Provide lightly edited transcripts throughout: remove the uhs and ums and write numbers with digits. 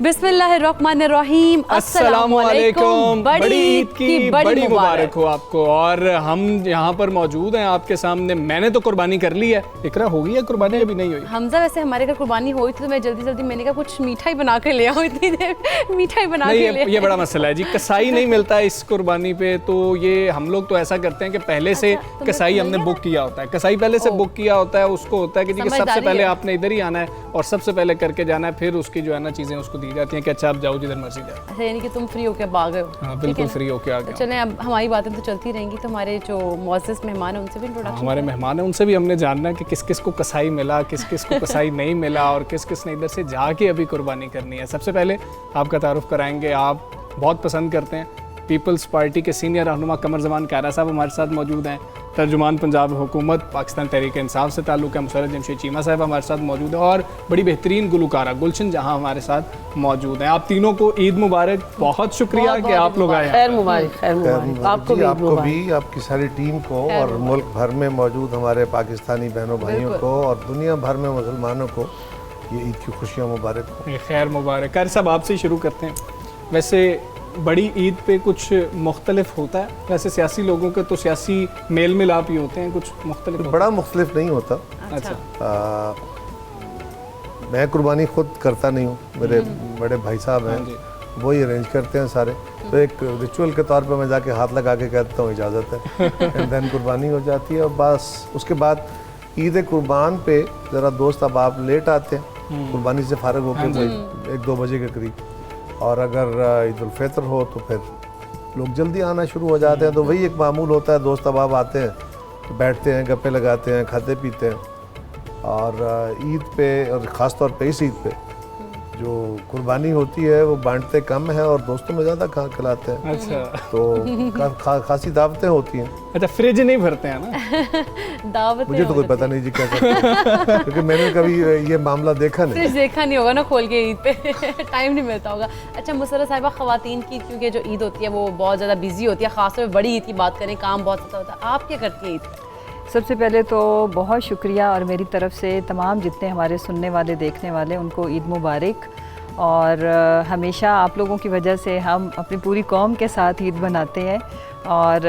बिस्मिल्लाहिर्रहमानिर्रहीम, अस्सलामुअलैकुम। बड़ी ईद की बड़ी मुबारक हो आपको। और हम यहाँ पर मौजूद हैं आपके सामने। मैंने तो कुर्बानी कर ली है, इकरा हो गई है कुर्बानी अभी नहीं हुई? हमजा वैसे हमारे घर कुर्बानी हुई थी तो मैं जल्दी जल्दी मैंने कहा कुछ मिठाई बना के ले आओ, इतनी देर मिठाई बना के ले। ये बड़ा मसला है जी, कसाई नहीं मिलता इस कुर्बानी पे। तो ये हम लोग तो ऐसा करते हैं कि पहले से कसाई हमने बुक किया होता है, कसाई पहले से बुक किया होता है। उसको होता है कि सबसे पहले आपने इधर ही आना है और सबसे पहले करके जाना है, फिर उसकी जो है ना चीजें उसको दी जाती हैं कि अच्छा आप जाओ जिधर मर्जी जाओ। अच्छा, यानी कि तुम फ्री होके आ गए हो? हाँ बिल्कुल फ्री होके आ गए। चलें, अब हमारी बातें तो चलती रहेंगी, तो हमारे जो मुअज़्ज़िज़ मेहमान हैं उनसे भी इंट्रोडक्शन। हमारे मेहमान हैं उनसे भी हमने जानना है कि किस किस को कसाई मिला, किस किस को कसाई नहीं मिला और किस किस ने इधर से जाके अभी कुर्बानी करनी है। सबसे पहले आपका तारुफ कराएंगे। आप बहुत पसंद करते हैं पीपल्स पार्टी के सीनियर रहनुमा कमर जमान कायरा साहब हमारे साथ मौजूद हैं। तर्जुमान पंजाब हुकूमत पाकिस्तान तहरीक इंसाफ से ताल्लुक़ है मुसर्रत जमशेद चीमा साहब हमारे साथ मौजूद है और बड़ी बेहतरीन गुलकारा गुलशन जहां हमारे साथ मौजूद हैं। आप तीनों को ईद मुबारक। बहुत शुक्रिया कि आप लोग आए। खैर मुबारक, खैर मुबारक आपको भी, आपकी सारी टीम को और मुल्क भर में मौजूद हमारे पाकिस्तानी बहनों भाइयों को और दुनिया भर में मुसलमानों को ये ईद की खुशियाँ मुबारक हो। खैर मुबारक। कार साहब आपसे ही शुरू करते हैं। वैसे बड़ी ईद पे कुछ मुख्तलिफ होता है? वैसे सियासी लोगों के तो सियासी मेल मिलाप ही होते हैं, कुछ मुख्तलिफ तो बड़ा मुख्तलिफ नहीं होता। अच्छा। मैं कुर्बानी खुद करता नहीं हूँ, मेरे बड़े भाई साहब हैं, वही अरेंज करते हैं सारे। तो एक रिचुअल के तौर पे मैं जाके हाथ लगा के कहता हूँ इजाज़त है, एंड देन कुर्बानी हो जाती है। और बस उसके बाद ईद कुर्बान पे ज़रा दोस्त अब आप लेट आते हैं कुर्बानी से फारग होकर 1-2 बजे के करीब, और अगर ईद उल फितर हो तो फिर लोग जल्दी आना शुरू हो जाते हैं। तो वही एक मामूल होता है, दोस्त अब आते हैं तो बैठते हैं, गप्पे लगाते हैं, खाते पीते हैं। और ईद पे और ख़ास तौर पे इस ईद पे जो कुर्बानी होती है वो बांटते कम है और दोस्तों में ज़्यादा खिलाते हैं। अच्छा। तो खासी दावतें होती हैं। अच्छा, फ्रिज नहीं भरते हैं ना? दावत मुझे तो कोई पता नहीं जी क्या करते हैं क्योंकि मैंने कभी ये मामला देखा नहीं। फ्रिज देखा नहीं होगा ना खोल के ईद पे टाइम नहीं मिलता होगा। अच्छा मुसर्रत साहिबा, ख़वातीन की क्योंकि जो ईद होती है वो बहुत ज़्यादा बिजी होती है, ख़ासतौर पर बड़ी ईद की बात करें काम बहुत ज़्यादा होता है, आप क्या करती हैं ईद पे? सबसे पहले तो बहुत शुक्रिया और मेरी तरफ से तमाम जितने हमारे सुनने वाले देखने वाले उनको ईद मुबारक। और हमेशा आप लोगों की वजह से हम अपनी पूरी कौम के साथ ईद बनाते हैं और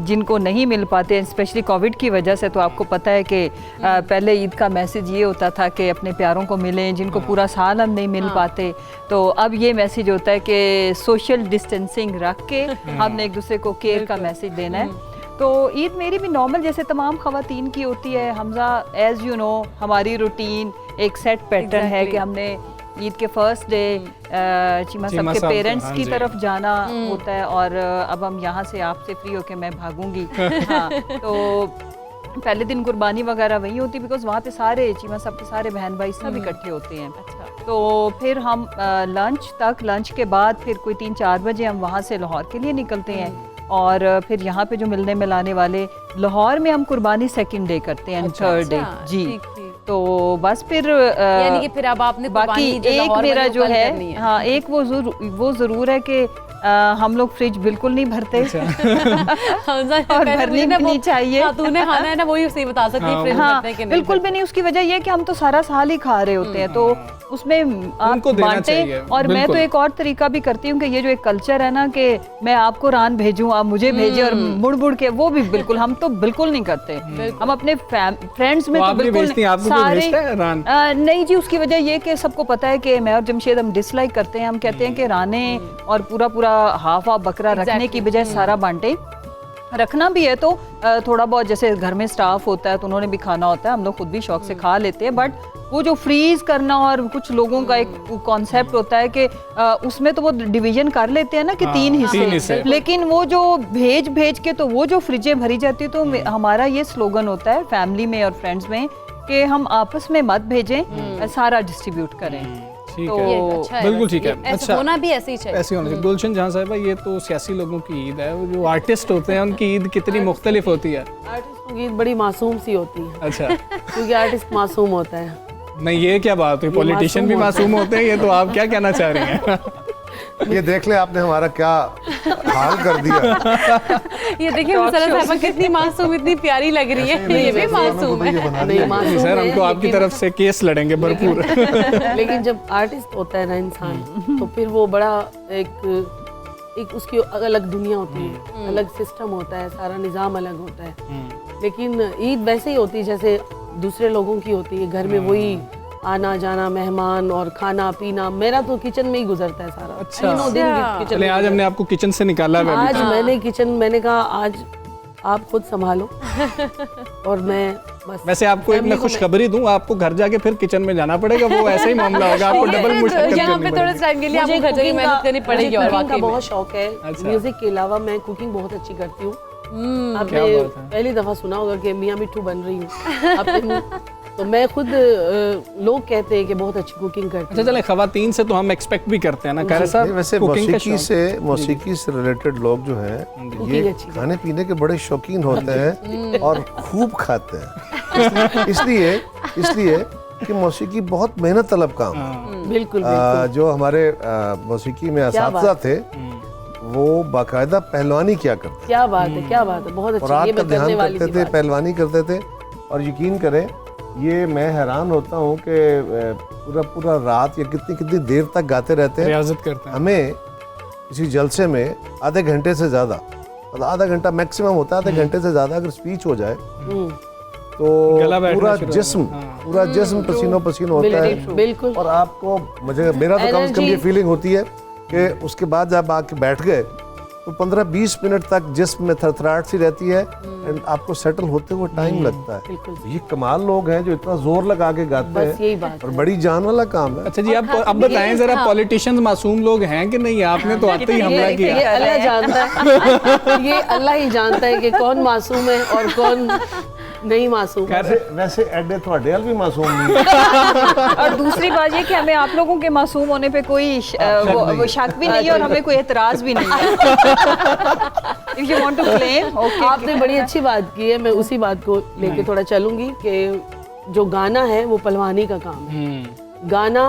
जिनको नहीं मिल पाते स्पेशली कोविड की वजह से, तो आपको पता है कि पहले ईद का मैसेज ये होता था कि अपने प्यारों को मिलें, जिनको पूरा साल हम नहीं मिल पाते। तो अब ये मैसेज होता है कि सोशल डिस्टेंसिंग रख के हमने एक दूसरे को केयर का मैसेज देना है। तो ईद मेरी भी नॉर्मल जैसे तमाम ख़वातीन की होती है। हमजा एज़ यू नो हमारी रूटीन एक सेट पैटर्न है कि हमने ईद के फर्स्ट डे चीमा साहब के पेरेंट्स की तरफ जाना होता है और अब हम यहाँ से आपसे फ्री होके मैं भागूंगी। हाँ, तो पहले दिन कुर्बानी वगैरह वही होती बिकॉज वहाँ पे सारे चीमा साहब के सारे बहन भाई सब इकट्ठे होते हैं। अच्छा। तो फिर हम लंच के बाद फिर कोई 3-4 बजे हम वहाँ से लाहौर के लिए निकलते हैं और फिर यहाँ पे जो मिलने मिलाने वाले लाहौर में हम कुर्बानी सेकंड डे करते हैं, थर्ड डे जी। तो बस फिर यानी कि फिर अब आपने बाकी एक मेरा जो है, हाँ एक वो ज़रूर है कि हम लोग फ्रिज बिल्कुल नहीं भरते और भरनी भी नहीं चाहिए। तूने खाना है ना वही सही बता सकती है फ्रिज भरते कि नहीं। बिल्कुल भी नहीं। उसकी वजह ये है कि हम तो सारा साल ही खा रहे होते हैं, तो उसमें आप बांटे। और मैं तो एक और तरीका भी करती हूँ कि ये जो एक कल्चर है ना कि मैं आपको रान भेजूं आप मुझे भेजें और मुड़ मुड़ के, वो भी बिल्कुल हम तो बिल्कुल नहीं करते। हम अपने फ्रेंड्स में तो बिल्कुल सारे नहीं जी। उसकी वजह ये कि सबको पता है कि मैं और जमशेद हम डिसलाइक करते हैं। हम कहते हैं कि राने और पूरा हाफ बकरा रखने की बजाय सारा बांटे। रखना भी है तो थोड़ा बहुत जैसे घर में स्टाफ होता है तो उन्होंने भी खाना होता है, हम लोग खुद भी शौक से खा लेते हैं। बट वो जो फ्रीज करना और कुछ लोगों का एक कॉन्सेप्ट होता है कि उसमें तो वो डिवीजन कर लेते हैं ना कि 3 हिस्से, लेकिन वो जो भेज के तो वो जो फ्रिजें भरी जाती है। तो हमारा ये स्लोगन होता है फैमिली में और फ्रेंड्स में कि हम आपस में मत भेजें, सारा डिस्ट्रीब्यूट करें। ठीक है, अच्छा है, बिल्कुल ठीक है। अच्छा, होना भी ऐसे ही चाहिए, ऐसे होना चाहिए। गुलशन जहाँ साहिबा, ये तो सियासी लोगों की ईद है, जो आर्टिस्ट होते हैं उनकी ईद कितनी मुख्तलिफ होती है? आर्टिस्ट की ईद बड़ी मासूम सी होती है। अच्छा। क्योंकि आर्टिस्ट मासूम होता है। नहीं, ये क्या बात हुई? पॉलिटिशियन भी मासूम होते हैं, ये तो आप क्या कहना चाह रही हैं? ये देख ले आपने हमारा क्या हाल कर दिया। ये देखिए मुसर्रत साहिबा कितनी मासूम, इतनी प्यारी लग रही है। ये भी मासूम है। नहीं मासूम सर है, हमको आपकी लेकिन- तरफ से केस लड़ेंगे भरपूर। लेकिन जब आर्टिस्ट होता है ना इंसान, तो फिर वो बड़ा एक उसकी अलग दुनिया होती है, अलग सिस्टम होता है, सारा निज़ाम अलग होता है। लेकिन ईद वैसे ही होती है जैसे दूसरे लोगों की होती है। घर में वही आना जाना, मेहमान और खाना पीना। मेरा तो किचन में ही गुजरता है सारा। अच्छा। तीनों दिन किचन चले आज हमने आपको किचन से निकाला है आज मैंने किचन, मैंने कहा आज आप खुद संभालो और मैं बस। वैसे आपको एक मैं खुशखबरी दूं, आपको घर जाके फिर किचन में जाना पड़ेगा, वो ऐसा ही मामला होगा, आपको डबल मुश्किल यहाँ पे थोड़े टाइम के लिए आपको घर जाके मेहनत करनी पड़ेगी। और कुकिंग का वाकई में बहुत शौक है। अच्छा। म्यूजिक के अलावा मैं कुकिंग बहुत अच्छी करती हूँ। आपने क्या बात है। पहली दफा सुना होगा कि मियाँ मिट्ठू बन रही हूँ। तो मैं खुद, लोग कहते हैं कि बहुत अच्छी कुकिंग करती अच्छा हूँ। चले, खवातीन से तो हम एक्सपेक्ट भी करते हैं ना खैर नहीं, साहब, वैसे कुकिंग का मौसीकी से रिलेटेड लोग जो हैं Cooking ये अच्छी खाने पीने के बड़े शौकीन होते हैं और खूब खाते हैं। इसलिए कि मौसीकी बहुत मेहनत तलब काम है। बिल्कुल जो हमारे मौसीकी में क्या असातिज़ा बात। थे वो बाकायदा पहलवानी किया करते क्या बात है, क्या बात है, बहुत और अच्छी। रात ये का मैं करने ध्यान वाली करते थी थे, बात। पहलवानी करते थे। और यकीन करें, ये मैं हैरान होता हूँ कि पूरा रात या कितनी देर तक गाते रहते हैं। रियाजत करते हैं। हमें किसी जलसे में आधे घंटे से ज़्यादा, मतलब आधा घंटा मैक्सिमम होता है, आधे घंटे से ज़्यादा अगर स्पीच हो जाए तो गला बैठना पूरा शुरू हो जिस्म जाता है। पूरा जिस्म पसीनो पसीन होता है। बिल्कुल। और आपको, मेरा तो कम से कम ये Energy- फीलिंग होती है कि उसके बाद जब आके बैठ गए तो 15-20 मिनट तक जिस्म में थरथराहट सी रहती है एंड आपको सेटल होते हुए टाइम लगता है। बिल्कुल। ये कमाल लोग हैं जो इतना जोर लगा के गाते बस यही हैं बात और बड़ी जान वाला काम है। अच्छा जी, आप अब बताएं जरा, पॉलिटिशियंस मासूम लोग हैं कि नहीं? आपने तो आते ही हमला ये किया। अल्लाह जानता है। ये अल्लाह ही जानता है कि कौन मासूम है और कौन नहीं मासूम। वैसे एडे थोड़े हाल भी मासूम नहीं। और दूसरी बात ये कि हमें आप लोगों के मासूम होने पे कोई वो शक भी नहीं है और हमें कोई एतराज भी नहीं है। If you want to claim, okay. आपने बड़ी अच्छी बात की है। मैं उसी बात को लेके थोड़ा चलूंगी कि जो गाना है वो पहलवानी का काम है। गाना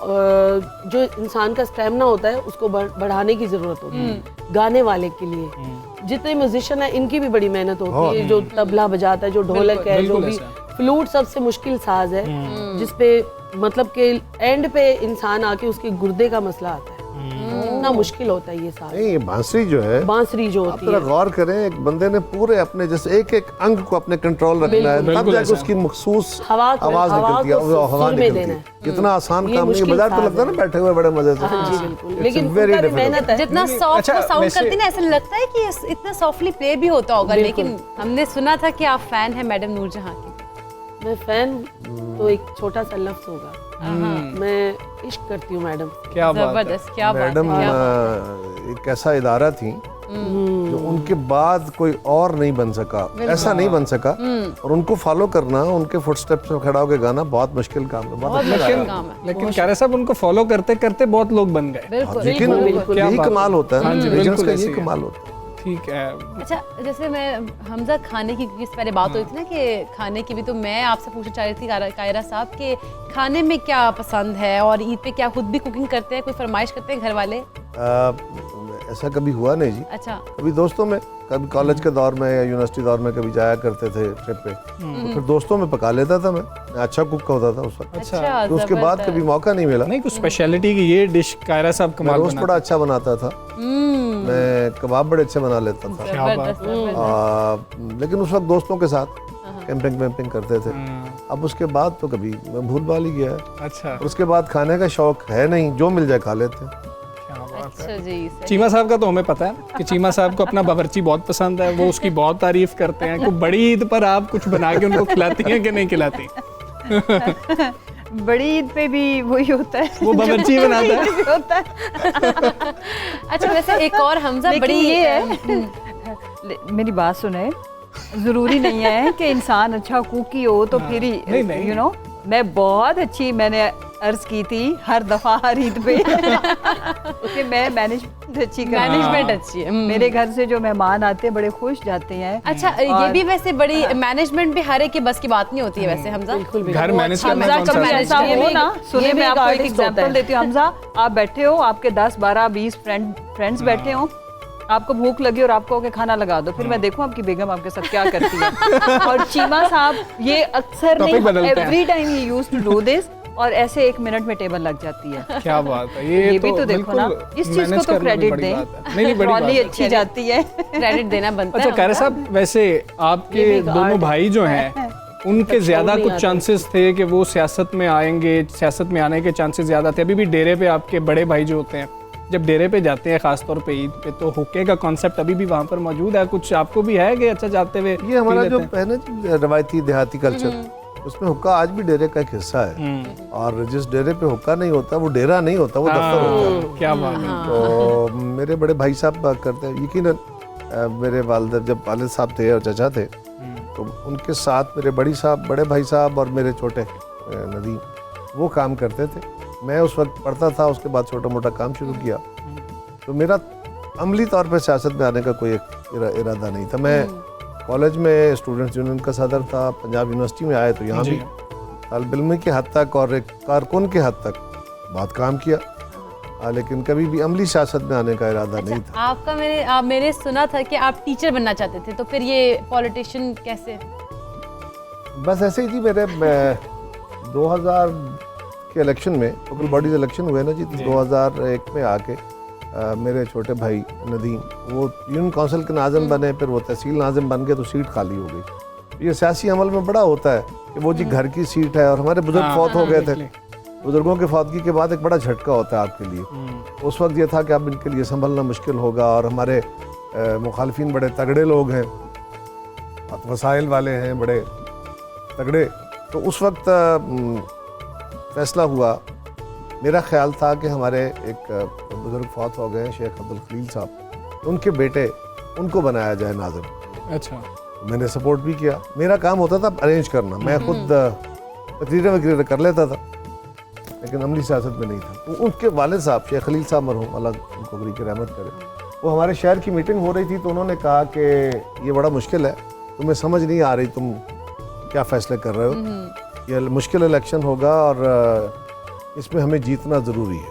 जो इंसान का स्टैमिना होता है उसको बढ़ाने की जरूरत होती है। गाने वाले के लिए जितने म्यूजिशियन है इनकी भी बड़ी मेहनत होती है। जो तबला बजाता है, जो ढोलक है, जो बिल्कुल भी ऐसा। फ्लूट सबसे मुश्किल साज है, जिसपे मतलब के एंड पे इंसान आके उसके गुर्दे का मसला आता है। इतना मुश्किल होता है ये साज। नहीं, ये बांसुरी जो है, बांसुरी जो आप होती जरा है, गौर करें, एक बंदे ने पूरे अपने जैसे एक अंग को अपने कंट्रोल रखना है, तब बिल्कुल जाके ऐसा। उसकी मखसूस हवा आवाज निकलती है, को हवा सुर में निकलती देना है। है। इतना आसान ये काम नहीं है। मुश्किल बाजार तो साज लगता है ना बैठे हुए बड़े मजे से। जी बिल्कुल। It's लेकिन very उनका भी difficult. मेहनत है। जितना सॉफ्ट अच्छा, साउंड वैसे- करती है ना, ऐसा लगता है कि इतना सॉफ्टली प्ले भी होता होगा। बिल्कुल। लेकिन हमने सुना था कि आप फैन हैं मैडम नूरजहां की। मैं फैन तो एक छोटा सा लफ्ज होगा। मैं इश्क करती हूँ मैडम। क्या बात है। जबरदस्त, क्या बात है, मैडम क्या बात एक ऐसा इदारा थी जो उनके बाद कोई और नहीं बन सका, ऐसा नहीं बन सका। और उनको फॉलो करना, उनके फुटस्टेप्स में खड़ा होकर गाना बहुत मुश्किल काम है। बहुत अच्छा मुश्किल गाना है। काम है। लेकिन क्यारे साहब उनको फॉलो करते करते बहुत लोग बन गए। बिल्कुल। लेकिन बिल्कुल। क्या यही बात है। कमाल होता है हाँ जी, ना, legends बिल्कुल का ऐसे यही ही है। कमाल होता है। ठीक है। अच्छा, जैसे मैं हमजा खाने की, क्योंकि पहले बात हुई थी ना कि खाने की भी, तो मैं आपसे पूछना चाह रही थी कायरा साहब के खाने में क्या पसंद है और ईद पे क्या खुद भी कुकिंग करते हैं, कोई फरमाइश करते हैं घर वाले? ऐसा कभी हुआ नहीं जी। अच्छा। कभी दोस्तों में, कभी कॉलेज के दौर में या यूनिवर्सिटी दौर में कभी जाया करते थे ट्रिप पे, तो फिर दोस्तों में पका लेता था मैं अच्छा कुक का होता था उस वक्त। अच्छा, तो उसके बाद कभी मौका नहीं मिला। नहीं, कुछ स्पेशलिटी की ये डिश कायरा साहब मैं कमाल रोस्ट बड़ा अच्छा बनाता था, मैं कबाब बड़े अच्छे बना लेता था। क्या बात जबरदस्त, जबरदस्त। लेकिन उस वक्त दोस्तों के साथ कैंपिंग वैम्पिंग करते थे। अब उसके बाद तो कभी मैं भूल भाल ही गया है। अच्छा, और उसके बाद खाने का शौक है नहीं, जो मिल जाए खा लेते हैं। क्या बात अच्छा है। जी, सही। चीमा साहब का तो हमें पता है कि चीमा साहब को अपना बावर्ची बहुत पसंद है, वो उसकी बहुत तारीफ करते हैं। कोई बड़ी ईद पर आप कुछ बना के उनको खिलाती हैं कि नहीं खिलाती? बड़ी ईद पे भी वही होता है, वो बावर्ची बनाता है। भी होता है। अच्छा, वैसे एक और हमजा लेकिन बड़ी ये है, मेरी बात सुने, ज़रूरी नहीं है कि इंसान अच्छा कुकी हो तो फिर नहीं, नहीं। यू नो मैं बहुत अच्छी, मैंने अर्ज की थी हर दफ़ा हर ईद पे कि मैं मैनेजमेंट अच्छी करती हूँ। मैनेजमेंट अच्छी है। मेरे घर से जो मेहमान आते हैं बड़े खुश जाते हैं। अच्छा, ये भी वैसे बड़ी मैनेजमेंट भी हर एक के बस की बात नहीं होती है वैसे हमजा। बिल्कुल भी घर मैनेज करना हमजा कौन का सा manage ऐसा ये हो भी- ना, सुने ये भी मैं एक आपको एक artist होता एग्जांपल है। देती हूँ। हमजा, आप बैठे हो, आपके 10 12 20 फ्रेंड्स बैठे हो, आपको भूख लगी और आपको के खाना लगा दो, फिर मैं देखूं आपकी बेगम आपके साथ क्या करती है। और चीमा साहब ये अक्सर Topic नहीं, बदलते हैं। एवरी टाइम ही यूज्ड टू डू दिस, और ऐसे 1 मिनट में टेबल लग जाती है। क्या बात है, ये भी तो देखो ना, बिल्कुल इस चीज को manage तो करना भी क्रेडिट बड़ी दें। बात है। नहीं नहीं, बड़ी बात ट्रॉली है। अच्छी जाती है। क्रेडिट देना बनता है। अच्छा कायरा हमजा। साहब, वैसे ये भी आपके एक दोनों art भाई जो हैं उनके सब ज्यादा छोड़ नहीं कुछ आते। चांसेस थे कि वो सियासत में आएंगे, सियासत में आने के चांसेस ज्यादा थे। अभी भी डेरे पे आपके बड़े भाई जो होते हैं, जब डेरे पे जाते हैं खासतौर पे ईद पे, तो हुक्के का कॉन्सेप्ट अभी भी वहाँ पर मौजूद है। कुछ आपको भी है कि अच्छा जाते हुए ये हमारा पी जो लेते है ना जी, रवायती देहाती कल्चर, उसमें हुक्का आज भी डेरे का एक हिस्सा है। हैं? और जिस डेरे पे हुक्का नहीं होता वो डेरा नहीं होता, वो दफ्तर होता है। क्या बात है। तो मेरे बड़े भाई साहब करते हैं, यकीनन मेरे वालिद जब वालिद साहब थे और चचा थे, तो उनके साथ मेरे बड़े भाई साहब और मेरे छोटे नदीम वो काम करते थे। मैं उस वक्त पढ़ता था, उसके बाद छोटा मोटा काम शुरू किया। तो मेरा अमली तौर पे सियासत में आने का कोई एक इरादा नहीं था। मैं कॉलेज में स्टूडेंट्स यूनियन का सदर था, पंजाब यूनिवर्सिटी में आए तो यहाँ जी। भी तालिब इल्म के हद तक और एक कारकुन के हद तक बहुत काम किया, लेकिन कभी भी अमली सियासत में आने का इरादा नहीं था। आपका मैंने सुना था कि आप टीचर बनना चाहते थे, तो फिर ये पॉलिटिशियन कैसे? बस ऐसे ही जी। मेरे 2000 के इलेक्शन में, लोकल बॉडीज इलेक्शन हुए ना जी, तो 2001 में आके मेरे छोटे भाई नदीम वो यूनियन काउंसिल के नाज़िम बने, फिर वो तहसील नाज़िम बन गए, तो सीट खाली हो गई। ये सियासी अमल में बड़ा होता है कि वो जी घर की सीट है, और हमारे बुजुर्ग फौत हो गए थे। बुजुर्गों की फौतगी के बाद एक बड़ा झटका होता है आपके लिए। उस वक्त ये था कि अब इनके लिए संभलना मुश्किल होगा, और हमारे मुखालफिन बड़े तगड़े लोग हैं, वसाइल वाले हैं बड़े तगड़े। तो उस वक्त फैसला हुआ, मेरा ख्याल था कि हमारे एक बुजुर्ग फौत हो गए शेख अब्दुल खलील साहब, उनके बेटे उनको बनाया जाए नाज़िम। अच्छा, मैंने सपोर्ट भी किया। मेरा काम होता था अरेंज करना, मैं खुद तकरीरें वगैरह कर लेता था, लेकिन अमली सियासत में नहीं था। तो उनके वालिद साहब शेख खलील साहब मरहूम, अल्लाह उनको गरीब की रहमत करे, वो हमारे शहर की मीटिंग हो रही थी, तो उन्होंने कहा कि ये बड़ा मुश्किल है, तुम्हें समझ नहीं आ रही तुम क्या फ़ैसले कर रहे हो, ये मुश्किल इलेक्शन होगा और इसमें हमें जीतना ज़रूरी है।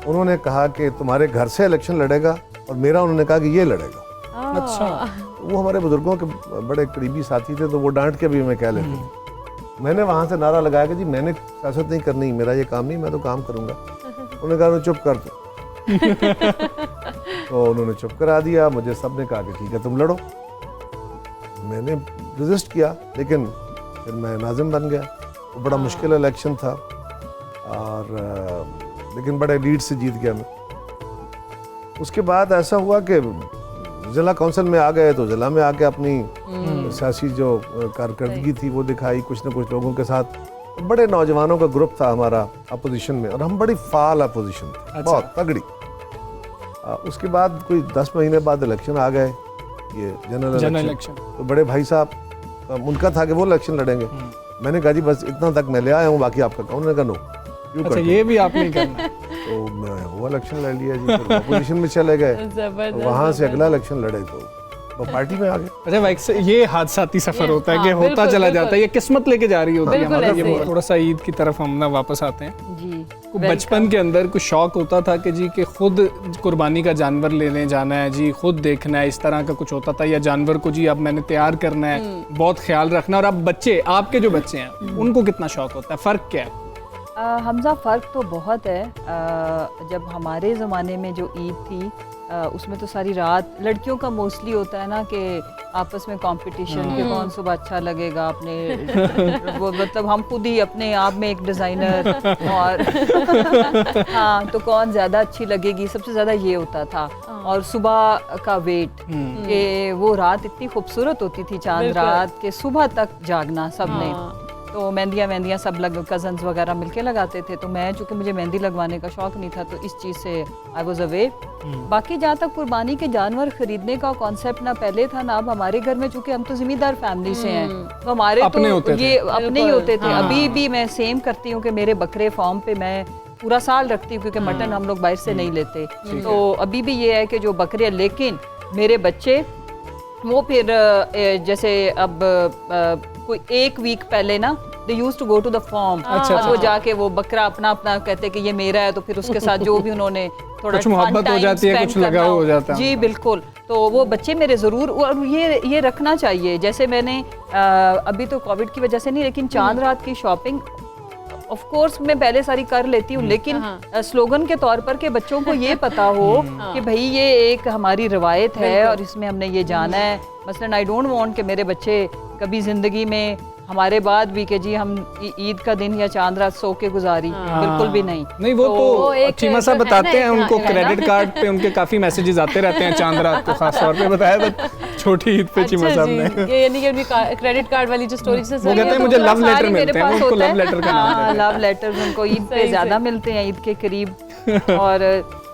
उन्होंने कहा कि तुम्हारे घर से इलेक्शन लड़ेगा, और मेरा उन्होंने कहा कि ये लड़ेगा। अच्छा, वो हमारे बुजुर्गों के बड़े करीबी साथी थे, तो वो डांट के भी हमें कह लेते थे। मैंने वहाँ से नारा लगाया कि जी मैंने सियासत नहीं करनी, मेरा ये काम नहीं, मैं तो काम करूँगा। उन्होंने कहा चुप कर दो। तो उन्होंने चुप करा दिया मुझे। सब ने कहा कि ठीक है तुम लड़ो। मैंने रजिस्ट किया, लेकिन फिर मैं नाज़िम बन गया। वो बड़ा मुश्किल इलेक्शन था, और लेकिन बड़े लीड से जीत गया मैं। उसके बाद ऐसा हुआ कि ज़िला काउंसिल में आ गए, तो ज़िला में आके अपनी सियासी जो कारकर्दगी थी वो दिखाई कुछ न कुछ लोगों के साथ। बड़े नौजवानों का ग्रुप था हमारा अपोजिशन में, और हम बड़ी फाल अपोजिशन थे। अच्छा। बहुत तगड़ी। उसके बाद कोई 10 महीने बाद इलेक्शन आ गए, ये जनरल इलेक्शन। तो बड़े भाई साहब उनका था कि वो इलेक्शन लड़ेंगे। मैंने कहा जी बस इतना तक मैं ले आया हूँ, बाकी आपका काम। उन्होंने कहा नो, अच्छा ये भी आप नहीं करना। तो मैं वो इलेक्शन लड़ लिया जी, फिर अपोजिशन में चले गए, तो वहाँ से अगला इलेक्शन लड़े, तो वो पार्टी में आ गए। अच्छा भाई, ये हादसाती सफर होता है कि हाँ, होता बिल्कुल, चला बिल्कुल। जाता है, ये किस्मत लेके जा रही होती है बिल्कुल हमारी। ऐसे ये ही। थोड़ा सा ईद की तरफ हम ना वापस आते हैं। जी, को बचपन के अंदर कुछ शौक होता था कि जी कि खुद कुर्बानी का जानवर लेने जाना है जी, खुद देखना है, इस तरह का कुछ होता था? या जानवर को जी अब मैंने तैयार करना है, बहुत ख्याल रखना। और अब बच्चे, आपके जो बच्चे हैं, उनको कितना शौक होता है? फ़र्क क्या है? हमजा फ़र्क तो बहुत है। जब हमारे ज़माने में जो ईद थी, उसमें तो सारी रात लड़कियों का मोस्टली होता है ना कि आपस में कंपटीशन कि कौन सुबह अच्छा लगेगा अपने वो, मतलब हम खुद ही अपने आप में एक डिज़ाइनर, और हाँ तो कौन ज़्यादा अच्छी लगेगी, सबसे ज़्यादा ये होता था। और सुबह का वेट कि वो रात इतनी खूबसूरत होती थी, चांद बिल्कुल। रात के सुबह तक जागना सबने। तो मेहंदियाँ सब कज़न्स वगैरह मिलके लगाते थे, तो मैं चूँकि मुझे मेहंदी लगवाने का शौक़ नहीं था तो इस चीज़ से आई वॉज अवे। बाकी जहाँ तक कुर्बानी के जानवर खरीदने का कॉन्सेप्ट ना पहले था ना अब हमारे घर में, चूँकि हम तो जिम्मेदार फैमिली से हैं तो हमारे अपने तो होते थे। ये अपने ही होते थे। हाँ। अभी भी मैं सेम करती हूँ कि मेरे बकरे फार्म पे मैं पूरा साल रखती हूँ क्योंकि मटन हम लोग बाहर से नहीं लेते, तो अभी भी ये है कि जो बकरे, लेकिन मेरे बच्चे वो फिर जैसे अब कोई एक वीक पहले ना they use to go to the farm, और वो जाके वो बकरा अपना अपना कहते कि ये मेरा है, तो फिर उसके साथ जो भी उन्होंने थोड़ा कुछ मोहब्बत हो जाती है, कुछ लगाव हो जाता है। जी बिल्कुल, तो वो बच्चे मेरे ज़रूर, और ये रखना चाहिए। जैसे मैंने अभी तो कोविड की वजह से नहीं, लेकिन चांद रात की शॉपिंग ऑफ कोर्स मैं पहले सारी कर लेती हूँ, लेकिन स्लोगन के तौर पर कि बच्चों को ये पता हो कि भाई ये एक हमारी रवायत है और इसमें हमने ये जाना है। मसलन आई डोंट वांट कि मेरे बच्चे कभी ज़िंदगी में हमारे बाद भी कि जी हम ईद का दिन या चांद रात सो के गुजारी, बिल्कुल भी नहीं। वो तो एक चीमा साहब तो है बताते ना, हैं, एक उनको है ना। क्रेडिट कार्ड पे उनके काफी मैसेजेस आते रहते हैं चांद रात को, खास तौर पे बताया था छोटी ईद पे चीमा साहब ने। ये यानी कि उनकी क्रेडिट कार्ड वाली जो स्टोरी से वो कहते हैं मुझे लव लेटर मिलते हैं, उनको लव लेटर का नाम देते हैं। लव लेटर्स उनको ईद पे सही, ज्यादा मिलते हैं, ईद के करीब। और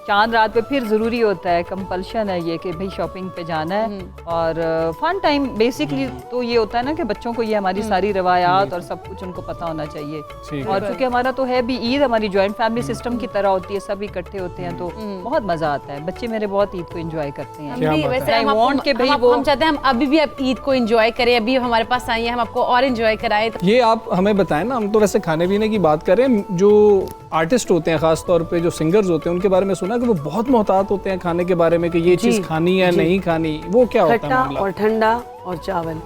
चांद रात पे फिर ज़रूरी होता है, कंपल्शन है ये कि भाई शॉपिंग पे जाना है। और फन टाइम बेसिकली तो ये होता है ना कि बच्चों को ये हमारी सारी रवायात और सब कुछ उनको पता होना चाहिए। ठीक और क्योंकि हमारा तो है भी ईद हमारी जॉइंट फैमिली सिस्टम की तरह होती है, सब इकट्ठे होते हैं तो बहुत मज़ा आता है। बच्चे मेरे बहुत ईद को एंजॉय करते हैं। क्या हम भी बात है। वैसे I हम want कि भाई वो- हम चाहते हैं हम अभी भी आप ईद को एंजॉय करें, अभी हमारे पास आई है, हम आपको और एंजॉय कराएं। तो ये आप हमें बताएं ना, हम तो वैसे खाने पीने की बात कर रहे हैं, जो आर्टिस्ट होते हैं खास तौर पे जो सिंगर्स होते हैं उनके बारे में सुना कि वो बहुत मोहतात होते हैं खाने के बारे में कि ये चीज़ खानी है नहीं खानी, वो क्या होता है खट्टा मामला? और ठंडा और चावल,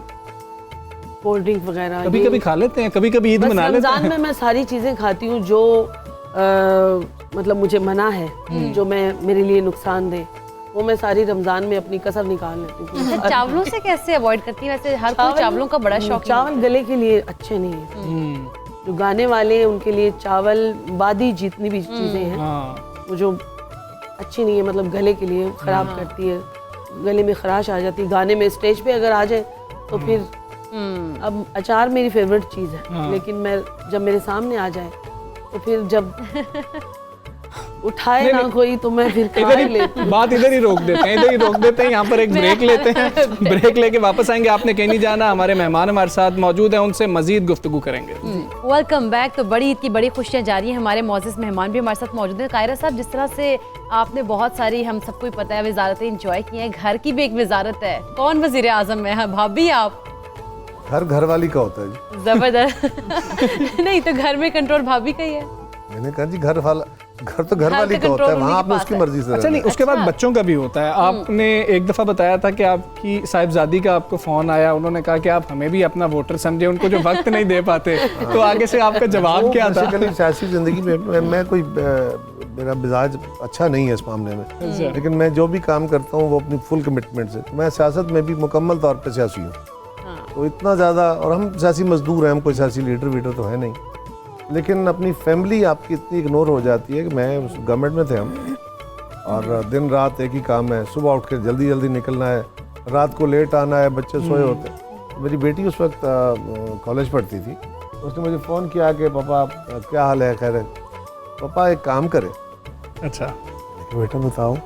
कोल्ड ड्रिंक वगैरह। कभी ये- कभी खा लेते हैं, कभी कभी ईद बस मना लेते रमजान हैं। में मैं सारी चीजें खाती हूँ जो मतलब मुझे मना है, जो मैं मेरे लिए नुकसान दे, वो मैं सारी रमजान में अपनी कसर निकाल लेती हूँ। चावलों से कैसे अवॉइड करती है? वैसे हर कोई चावलों का बड़ा शौक चावल गले के लिए अच्छे नहीं है। जो गाने वाले हैं उनके लिए चावल बादी जितनी भी चीजें हैं हाँ, वो जो अच्छी नहीं है, मतलब गले के लिए खराब करती है, गले में खराश आ जाती है। गाने में स्टेज पे अगर आ जाए तो फिर अब अचार मेरी फेवरेट चीज़ है, लेकिन मैं जब मेरे सामने आ जाए तो फिर जब उठाए ना कोई तो मैं फिर खा ही लेती हूँ। बात इधर ही रोक देते हैं, इधर ही रोक देते हैं। यहाँ पर एक ब्रेक लेते हैं, ब्रेक लेके वापस आएंगे। आपने कहीं नहीं जाना, हमारे मेहमान हमारे साथ मौजूद हैं, उनसे मजीद गुफ्तगू करेंगे। Welcome back. तो बड़ी ईद की बड़ी खुशियाँ जारी हैं, हमारे मौजूद मेहमान भी हमारे साथ मौजूद हैं। कायरा साहब, जिस तरह से आपने बहुत सारी, हम सबको ही पता है, वजारतें इंजॉय की हैं, घर की भी एक वजारत है, कौन वजीर आजम है? भाभी आप? हर घर वाली का होता है जी। जबरदस्त। नहीं तो घर में कंट्रोल भाभी का ही है। मैंने कहा जी घर तो घर घर वाली का का होता है, कंट्रोल वहाँ उन्हीं आपने के उसकी पास मर्जी से अच्छा रहना नहीं, है। उसके बाद बच्चों का भी होता है। आपने एक दफ़ा बताया था कि आपकी साहिबजादी का आपको फ़ोन आया, उन्होंने कहा कि आप हमें भी अपना वोटर समझे, उनको जो वक्त नहीं दे पाते, तो आगे से आपका जवाब क्या था? बेसिकली सियासी ज़िंदगी में मैं कोई मेरा मिजाज अच्छा नहीं है इस मामले में, अच्छा। लेकिन मैं जो भी काम करता हूँ वो अपनी फुल कमिटमेंट से। मैं सियासत में भी मुकम्मल तौर पर सियासी हूँ, तो इतना ज़्यादा, और हम सियासी मजदूर हैं, हम कोई सियासी लीडर तो है नहीं, लेकिन अपनी फैमिली आपकी इतनी इग्नोर हो जाती है कि मैं गवर्नमेंट में थे हम, और दिन रात एक ही काम है, सुबह उठ के जल्दी जल्दी निकलना है, रात को लेट आना है, बच्चे सोए होते हैं। मेरी बेटी उस वक्त कॉलेज पढ़ती थी, उसने मुझे फ़ोन किया कि पापा क्या हाल है, खैर है? पापा एक काम करें। अच्छा, बेटा बताओ,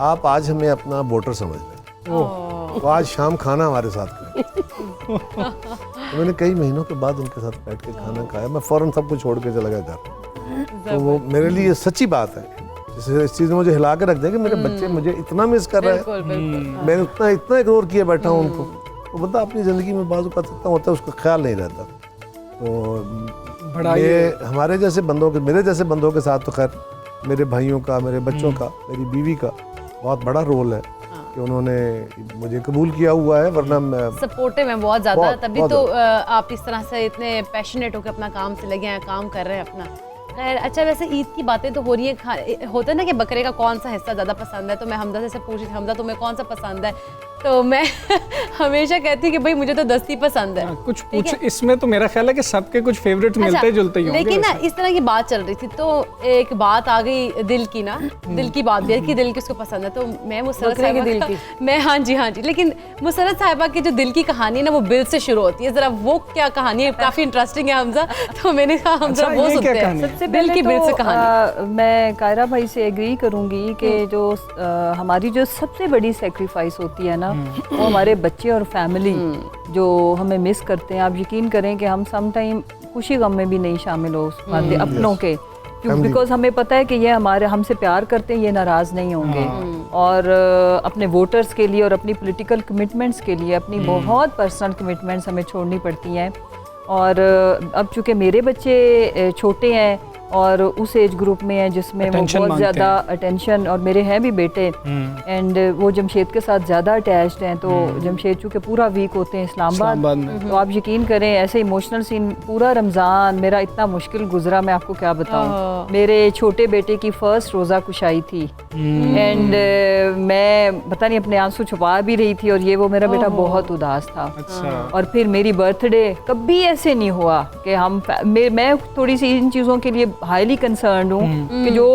आप आज हमें अपना वोटर समझ लें, तो आज शाम खाना हमारे साथ करें। तो मैंने कई महीनों के बाद उनके साथ बैठ के खाना खाया, मैं फ़ौरन सब कुछ छोड़ के चला गया घर। तो वो मेरे लिए सच्ची बात है, जैसे इस चीज़ ने मुझे हिला के रख दिया कि मेरे बच्चे मुझे इतना मिस कर रहे हैं, बिल्कुल बिल्कुल। मैंने इतना इग्नोर किया बैठा हूँ उनको। तो बंदा अपनी ज़िंदगी में बाजू का इतना होता है, उसका ख्याल नहीं रहता। तो बड़ा ये हमारे जैसे बंदों के, मेरे जैसे बंदों के साथ तो खैर मेरे भाइयों का, मेरे बच्चों का, मेरी बीवी का बहुत बड़ा रोल है कि उन्होंने मुझे कबूल किया हुआ है, वरना मैं सपोर्टिव है बहुत ज्यादा, बहुत, तभी बहुत तो आप इस तरह से इतने पैशनेट होकर अपना काम से लगे हैं, काम कर रहे हैं अपना। खैर, अच्छा वैसे ईद की बातें तो हो रही है, होता है ना कि बकरे का कौन सा हिस्सा ज़्यादा पसंद है, तो मैं हमदा से पूछ रही थी, हमदा तुम्हें कौन सा पसंद है? तो मैं हमेशा कहती कि भाई मुझे तो दस्ती पसंद है। कुछ इसमें तो मेरा ख्याल है कि सबके कुछ फेवरेट मिलते जुलते ही होंगे। लेकिन ना इस तरह की बात चल रही थी तो एक बात आ गई दिल की ना, दिल की बात भी है कि दिल किसको पसंद है। तो मैं मुसरत बकरे के साहिबा दिल का- की। मैं हाँ जी लेकिन मुसरत साहिबा की जो दिल की कहानी है ना वो बिल से शुरू होती है, जरा वो क्या कहानी है, काफी इंटरेस्टिंग है हमजा। तो मैंने कहा हम जरा वो ये क्या सुनते कहानी हैं। है? सबसे बिल पहले की बिल से तो कहानी। मैं कायरा भाई से एग्री करूंगी कि जो हमारी जो सबसे बड़ी सेक्रीफाइस होती है ना वो हमारे बच्चे और फैमिली जो हमें मिस करते हैं। आप यकीन करें कि हम सम टाइम खुशी गम में भी नहीं शामिल हो पाते अपनों के, बिकॉज हमें पता है कि ये हमारे हमसे प्यार करते हैं, ये नाराज़ नहीं होंगे। और अपने वोटर्स के लिए और अपनी पॉलिटिकल कमिटमेंट्स के लिए अपनी बहुत पर्सनल कमिटमेंट्स हमें छोड़नी पड़ती हैं। और अब चूँकि मेरे बच्चे छोटे हैं और उस एज ग्रुप में है जिसमें वो Attention बहुत मांगते ज़्यादा अटेंशन, और मेरे हैं भी बेटे एंड वो जमशेद के साथ ज़्यादा अटैच्ड हैं। तो जमशेद चूँकि पूरा वीक होते हैं इस्लामाबाद इस्लामाबाद में। तो आप यकीन करें ऐसे इमोशनल सीन पूरा रमज़ान मेरा इतना मुश्किल गुजरा, मैं आपको क्या बताऊं। मेरे छोटे बेटे की फर्स्ट रोज़ा कुशाई थी एंड मैं पता नहीं अपने आंसू छुपा भी रही थी, और ये वो मेरा बेटा बहुत उदास था। अच्छा। और फिर मेरी बर्थडे कभी ऐसे नहीं हुआ कि मैं थोड़ी सी इन चीज़ों के लिए हाईली कंसर्न हूँ कि जो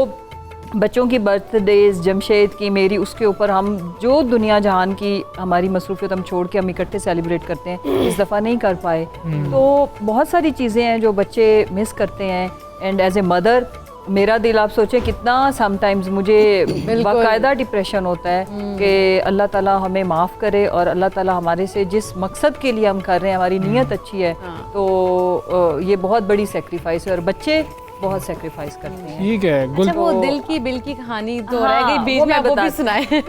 बच्चों की बर्थडेज जमशेद की मेरी उसके ऊपर हम जो दुनिया जहान की हमारी मसरूफियत हम छोड़ के हम इकट्ठे सेलिब्रेट करते हैं, इस दफ़ा नहीं कर पाए। तो बहुत सारी चीज़ें हैं जो बच्चे मिस करते हैं एंड एज ए मदर मेरा दिल आप सोचें कितना समटाइम्स मुझे बाकायदा डिप्रेशन होता है कि अल्लाह ताला हमें माफ़ करे और अल्लाह ताला हमारे से जिस मकसद के लिए हम कर रहे हैं हमारी नीयत अच्छी है तो ये बहुत बड़ी सेक्रीफाइस है और बच्चे बहुत सेक्रीफाइस करते हैं। ठीक है गुल। अच्छा वो दिल की बिल की कहानी तो हाँ, रह गई बीच वो में, मैं आप वो भी बताती सुनाए।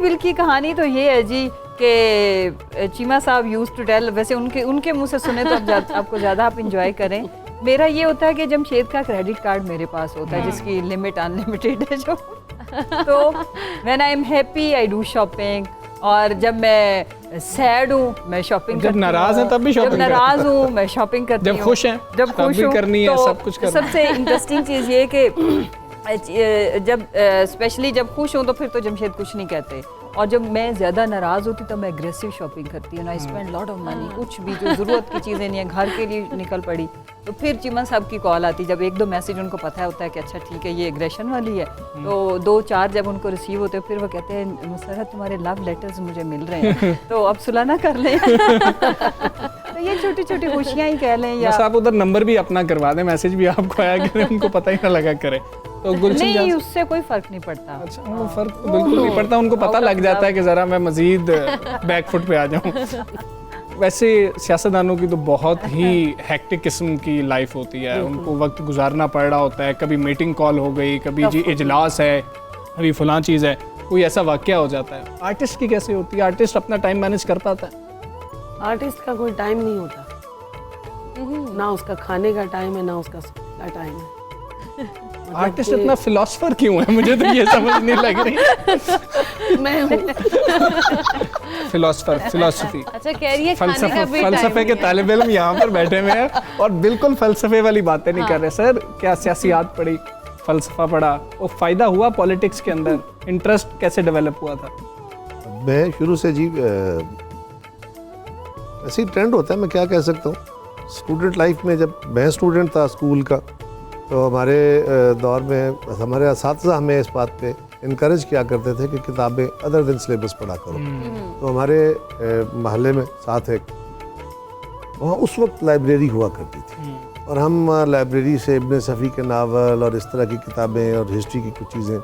दिल की कहानी तो ये है जी कि चीमा साहब यूज टू टेल, वैसे उनके मुंह से सुने तो आपको ज़्यादा आप इंजॉय करें। मेरा ये होता है कि जमशेद का क्रेडिट कार्ड मेरे पास होता है जिसकी लिमिट अनलिमिटेड है जो तो when I am happy I do shopping, और जब मैं सैड हूँ मैं शॉपिंग जब नाराज हैं तब भी shopping जब नाराज हूँ मैं शॉपिंग करती हूँ, जब खुश हैं जब तब खुश भी हूँ करनी है, तो सब कुछ करना है। सबसे इंटरेस्टिंग चीज़ ये कि जब स्पेशली जब खुश हूँ तो फिर तो जमशेद कुछ नहीं कहते, और जब मैं ज़्यादा नाराज़ होती तो मैं एग्रेसिव शॉपिंग करती हूँ। I spend lot of money, कुछ भी जो ज़रूरत की चीज़ें नहीं है घर के लिए निकल पड़ी तो फिर चीमन साहब की कॉल आती, जब एक दो मैसेज उनको पता होता है कि अच्छा ठीक है ये एग्रेशन वाली है, तो 2-4 जब उनको रिसीव होते हैं फिर वो कहते हैं मुसरत तुम्हारे लव लेटर्स मुझे मिल रहे हैं तो अब सुलाना कर लें। तो ये छोटी छोटी खुशियाँ ही कह लें, या बस आप उधर नंबर भी अपना करवा दें, मैसेज भी आपको आया करें, उनको पता ही ना लगा करे। तो गुलशन नहीं जान, उससे कोई फर्क नहीं पड़ता। अच्छा वो फर्क तो बिल्कुल नहीं पड़ता, उनको पता लग जाता है कि ज़रा मैं मज़ीद बैकफुट पे आ जाऊँ। वैसे सियासतदानों की तो बहुत ही हेक्टिक किस्म की लाइफ होती है, उनको वक्त गुजारना पड़ रहा होता है, कभी मीटिंग कॉल हो गई, कभी जी इजलास है, कभी फलां चीज़ है, कोई ऐसा वाक़या हो जाता है। आर्टिस्ट की कैसे होती है? आर्टिस्ट अपना टाइम मैनेज कर पाता है? आर्टिस्ट का कोई टाइम नहीं होता, ना उसका खाने का टाइम है ना उसका सोने का टाइम है। आर्टिस्ट इतना फिलोसफर क्यों है, मुझे तो ये समझ नहीं लग रही। मैं हूँ। फिलोसफी अच्छा कह रही है खाने का भी फलसफे के तालिब इल्म यहाँ पर बैठे हुए हैं और बिल्कुल फलसफे वाली बातें नहीं कर रहे। सर क्या सियासियात पढ़ी, फलसफा पढ़ा, वो फ़ायदा हुआ पॉलिटिक्स के अंदर? इंटरेस्ट कैसे डेवलप हुआ था? मैं शुरू से जी ऐसे ही ट्रेंड होता है, मैं क्या कह सकता हूँ। स्टूडेंट लाइफ में जब मैं स्टूडेंट था स्कूल का तो हमारे दौर में हमारे असातिज़ा हमें इस बात पे इनकरेज किया करते थे कि किताबें अदर दिन सिलेबस पढ़ा करो। तो हमारे महल्ले में साथ एक वहाँ उस वक्त लाइब्रेरी हुआ करती थी और हम लाइब्रेरी से इब्न सफ़ी के नावल और इस तरह की किताबें और हिस्ट्री की कुछ चीज़ें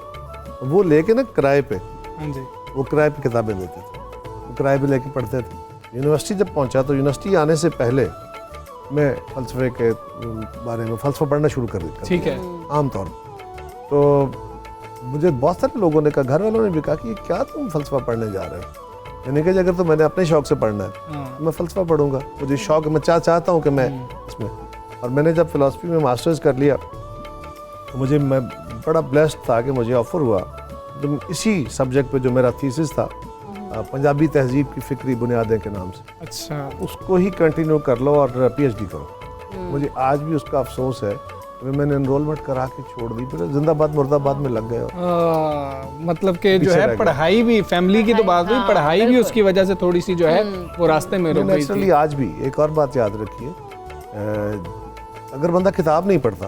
वो लेके ना किराए पे, हाँ जी, वो किराए पे किताबें देते थे, वो किराए पे लेके पढ़ते थे। यूनिवर्सिटी जब पहुंचा तो यूनिवर्सिटी आने से पहले मैं फ़लसफ़े के बारे में फ़लसफ़ा पढ़ना शुरू कर दिया। ठीक है। आम तौर पर तो मुझे बहुत सारे लोगों ने कहा, घर वालों ने भी कहा कि ये क्या तुम फ़लसफ़ा पढ़ने जा रहे हो। मैंने कहा अगर तो मैंने अपने शौक़ से पढ़ना है तो मैं फ़लसफ़ा पढ़ूंगा, मुझे शौक़, मैं चाहता हूँ कि मैं इसमें। और मैंने जब फ़िलासफ़ी में मास्टर्स कर लिया तो मैं बड़ा ब्लेस्ड था कि मुझे ऑफ़र हुआ तो इसी सब्जेक्ट पे जो मेरा थीसिस था पंजाबी तहजीब की फ़िक्री बुनियादें के नाम से, अच्छा, उसको ही कंटिन्यू कर लो और पीएचडी करो। मुझे आज भी उसका अफसोस है फिर मैंने एनरोलमेंट करा के छोड़ दी, फिर जिंदाबाद मुर्दाबाद में लग गए। मतलब कि जो पीछे रह है गए। पढ़ाई भी, फैमिली की तो बात हुई, पढ़ाई भी उसकी वजह से थोड़ी सी जो है वो रास्ते में रुक गई थी। नेचुरली आज भी एक और बात याद रखिए, अगर बंदा किताब नहीं पढ़ता,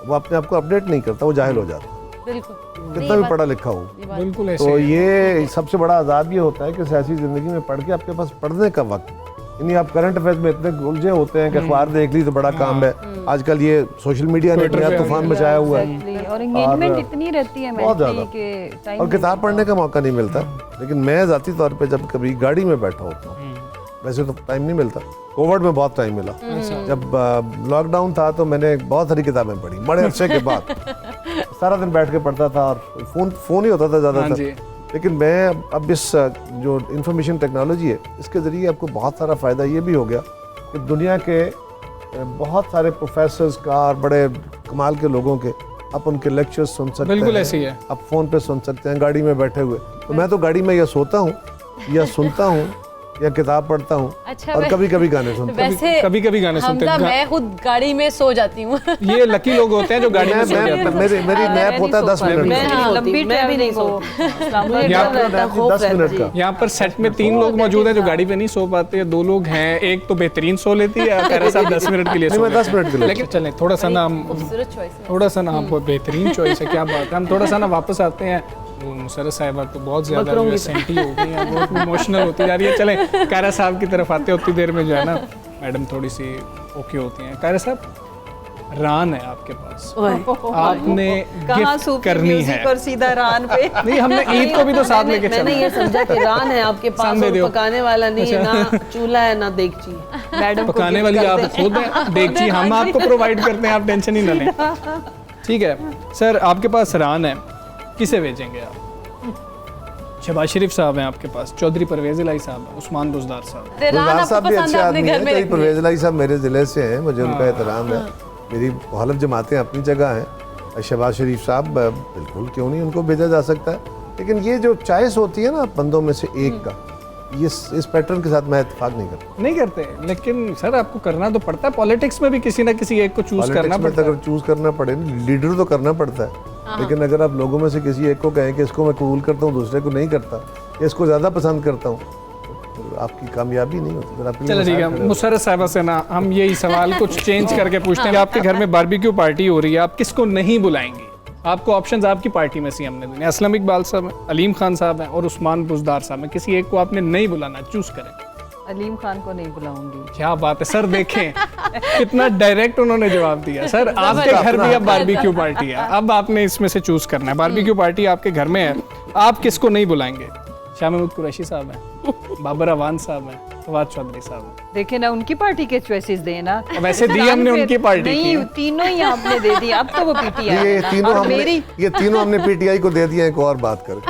वो अपने आप को अपडेट नहीं करता, वो जाहिल हो जाता, बिल्कुल कितना भी पढ़ा लिखा हो। बिल्कुल ऐसे तो ही है। ये सबसे बड़ा आज़ाद ये होता है कि सियासी ज़िंदगी में पढ़ के आपके पास पढ़ने का वक्त, यानी आप करंट अफेयर्स में इतने उलझे होते हैं कि अखबार देख ली तो बड़ा काम है। आजकल ये सोशल मीडिया ने नया तूफान मचाया हुआ है, Exactly. और एंगेजमेंट इतनी रहती है बहुत मेंटली ज़्यादा। के टाइम और किताब पढ़ने का मौका नहीं मिलता। लेकिन मैं ज़ाती तौर पे जब कभी गाड़ी में बैठा होता हूँ, वैसे तो टाइम नहीं मिलता, कोविड में बहुत टाइम मिला। जब लॉकडाउन था तो मैंने बहुत सारी किताबें पढ़ी बड़े अरसे के बाद। सारा दिन बैठ के पढ़ता था और फोन ही होता था हाँ ज़्यादातर। जी। लेकिन मैं अब इस जो इंफॉर्मेशन टेक्नोलॉजी है, इसके ज़रिए आपको बहुत सारा फ़ायदा ये भी हो गया कि दुनिया के बहुत सारे प्रोफेसर्स का और बड़े कमाल के लोगों के आप उनके लेक्चर्स सुन सकते हैं। बिल्कुल ऐसे ही है। आप फ़ोन पे सुन सकते हैं गाड़ी में बैठे हुए। तो मैं तो गाड़ी में या सोता हूँ या सुनता हूँ या किताब पढ़ता हूँ, अच्छा, और कभी कभी गाने सुनता हूँ। वैसे कभी-कभी गाने सुनते हैं। हमजा, मैं खुद गाड़ी में सो जाती हूँ। ये लकी लोग होते हैं जो गाड़ी में सो जाते हैं। मेरी नैप होता है 10 मिनट मैं का। नहीं लंबी सोती, मैं भी नहीं ट्रैवलिंग सोती। मुझे यहाँ डर रहता है, खौफ 10 मिनट रहता का। है। यहाँ पर सेट में 3 लोग मौजूद हैं जो गाड़ी पे नहीं सो पाते। 2 लोग हैं, एक तो बेहतरीन सो लेती है, कह साहब 10 मिनट के लिए नहीं, सो मैं लेते 10 मिनट के लिए। लेकिन चलें थोड़ा सा ना खूबसूरत चॉइस है। थोड़ा सा ना आपको बेहतरीन चॉइस है, क्या बात है। हम थोड़ा सा ना वापस आते हैं। वो मुसर्रत साहिबा तो बहुत ज़्यादा बकरों की सेंटी हो गई हैं, बहुत इमोशनल होती जा रही है। चलें कायरा साहब की तरफ आते, उतनी देर में जो है ना मैडम थोड़ी सी ओके होती हैं। कायरा साहब, रान है आपके पास, ओए, आपने कहाँ गिफ्ट सूफी करनी है। म्यूजिक और सीधा रान पे। नहीं, हमने ईद को भी तो साथ लेके मैंने चलना ये है। समझा कि रान है आपके पास सामने और दो। पकाने वाला नहीं है, ना चूल्हा है ना देगची है। मैडम को पकाने gift वाली कर आप दें। खुद हैं, देखिए हम आपको प्रोवाइड करते हैं, आप टेंशन ही ना लें। ठीक है सर, आपके पास रान है, किसे भेजेंगे आप? शहबाज शरीफ साहब हैं आपके पास, चौधरी परवेज इलाही साहब हैं, उस्मान बुज़दार साहब। रान गुलजार आपको साहब भी पसंद अच्छे है अपने आदमी घर हैं। में कई रखनी है। परवेज इलाही साहब मेरे ज़िले से हैं, मुझे उनका एहतराम है। मेरी मुखालिफ जमातें अपनी जगह हैं। शहबाज शरीफ साहब बिल्कुल, क्यों नहीं, उनको भेजा जा सकता है। लेकिन ये जो चॉइस होती है ना बंदों में से एक का, ये इस पैटर्न के साथ मैं इत्तेफाक नहीं करता। नहीं करते, लेकिन सर आपको करना तो पड़ता है। पॉलिटिक्स में भी किसी ना किसी एक को चूज करना पॉलिटिक्स में पड़ता तो है। अगर चूज करना पड़े, लीडर तो करना पड़ता है। लेकिन अगर आप लोगों में से किसी एक को कहें कि इसको मैं कबूल करता हूँ, दूसरे को नहीं करता, या इसको ज़्यादा पसंद करता हूँ, तो आपकी कामयाबी नहीं होती। फिर आपके लिए चलो ठीक मसाइल है, खड़े होते मुसर्रत साहिबा से ना हम यही सवाल कुछ चेंज करके पूछते हैं कि आपके घर में बारबेक्यू पार्टी हो रही है, आप किसको नहीं बुलाएंगे? आपको ऑप्शंस आपकी पार्टी में से हमने दिए, असलम इकबाल साहब हैं, अलीम खान साहब हैं और उस्मान बुज़दार साहब हैं। किसी एक को आपने नहीं बुलाना, चूज करें। अलीम खान को नहीं बुलाऊंगी। क्या बात है सर, देखें कितना डायरेक्ट उन्होंने जवाब दिया। सर आपके घर भी अब बारबेक्यू पार्टी है, अब आपने इसमें से चूज करना है। बारबेक्यू पार्टी आपके घर में है, आप किसको नहीं बुलाएंगे? शाह महमूद कुरैशी साहब हैं, बाबर अवान साहब हैं, फवाद चौधरी साहब हैं। देखे ना, उनकी पार्टी के चॉइसेस देना। वैसे दी हमने उनकी पार्टी नहीं, की। तीनों ही आपने दे दी, अब तो वो पीटीआई हैं। है ना। और मेरी ये तीनों हमने पीटीआई को दे दिया। एक और बात करें,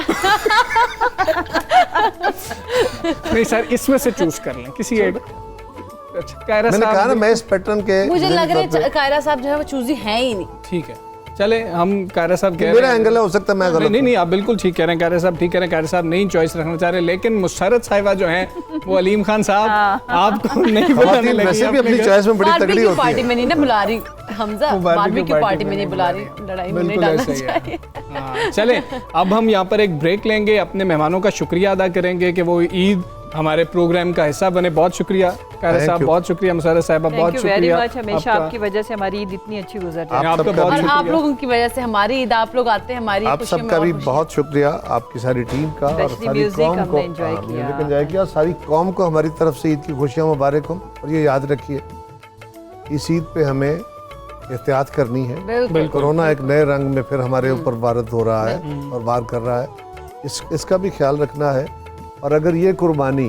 नहीं सर, इसमें से चूज कर लें किसी एक। अच्छा कायरा मैंने कहा ना, साहब, मैं इस पैटर्न के मुझे लग रहा पे- है कायरा साहब जो है वो चूजी है ही नहीं। ठीक है चले, हम कायरा साहब कह मेरा रहे हैं। एंगल है, हो सकता है मैं नहीं गलत नहीं, आप बिल्कुल ठीक कह रहे हैं, कायरा साहब ठीक कह रहे हैं। कायरा साहब नहीं चॉइस रखना चाह रहे, लेकिन मुसर्रत साहिबा जो हैं वो अलीम खान साहब आपको नहीं बुलाने खवातीन लगी वैसे भी अपने अपनी घर। चॉइस में बड़ी तगड़ी बारबेक्यू होती पार्टी है। में नहीं ना बुला रही हमजा, वो बारबेक्यू पार्टी में नहीं बुला रही, लड़ाई में नहीं बिल्कुल डालना ऐसा ही है। चाहिए। हाँ, चले अब हम यहाँ पर एक ब्रेक लेंगे, अपने मेहमानों का शुक्रिया अदा करेंगे कि वो ईद हमारे प्रोग्राम का हिस्सा बने। बहुत शुक्रिया कायरा Thank साहब, you. बहुत शुक्रिया मुसर्रत साहिबा, थैंक बहुत यू वेरी शुक्रिया मच। हमेशा आपका। आपकी वजह से हमारी ईद इतनी अच्छी गुजरती है। आप आपका सबका बहुत भी और आप शुक्रिया। लोगों की वजह से हमारी ईद, आप लोग आते हैं हमारी आप खुशियों में सबका और भी खुशी। बहुत शुक्रिया, आपकी सारी टीम का और Especially सारी music कौम को। हमने enjoy हाँ, किया। music enjoy किया। सारी कौम को हमारी तरफ से ईद की खुशियाँ मुबारक हो। और ये याद रखिए, इस ईद पे हमें एहतियात करनी है। बिल्कुल कोरोना एक नए रंग में फिर हमारे ऊपर वारद हो रहा है और वार कर रहा है, इसका भी ख्याल रखना है। और अगर ये कुर्बानी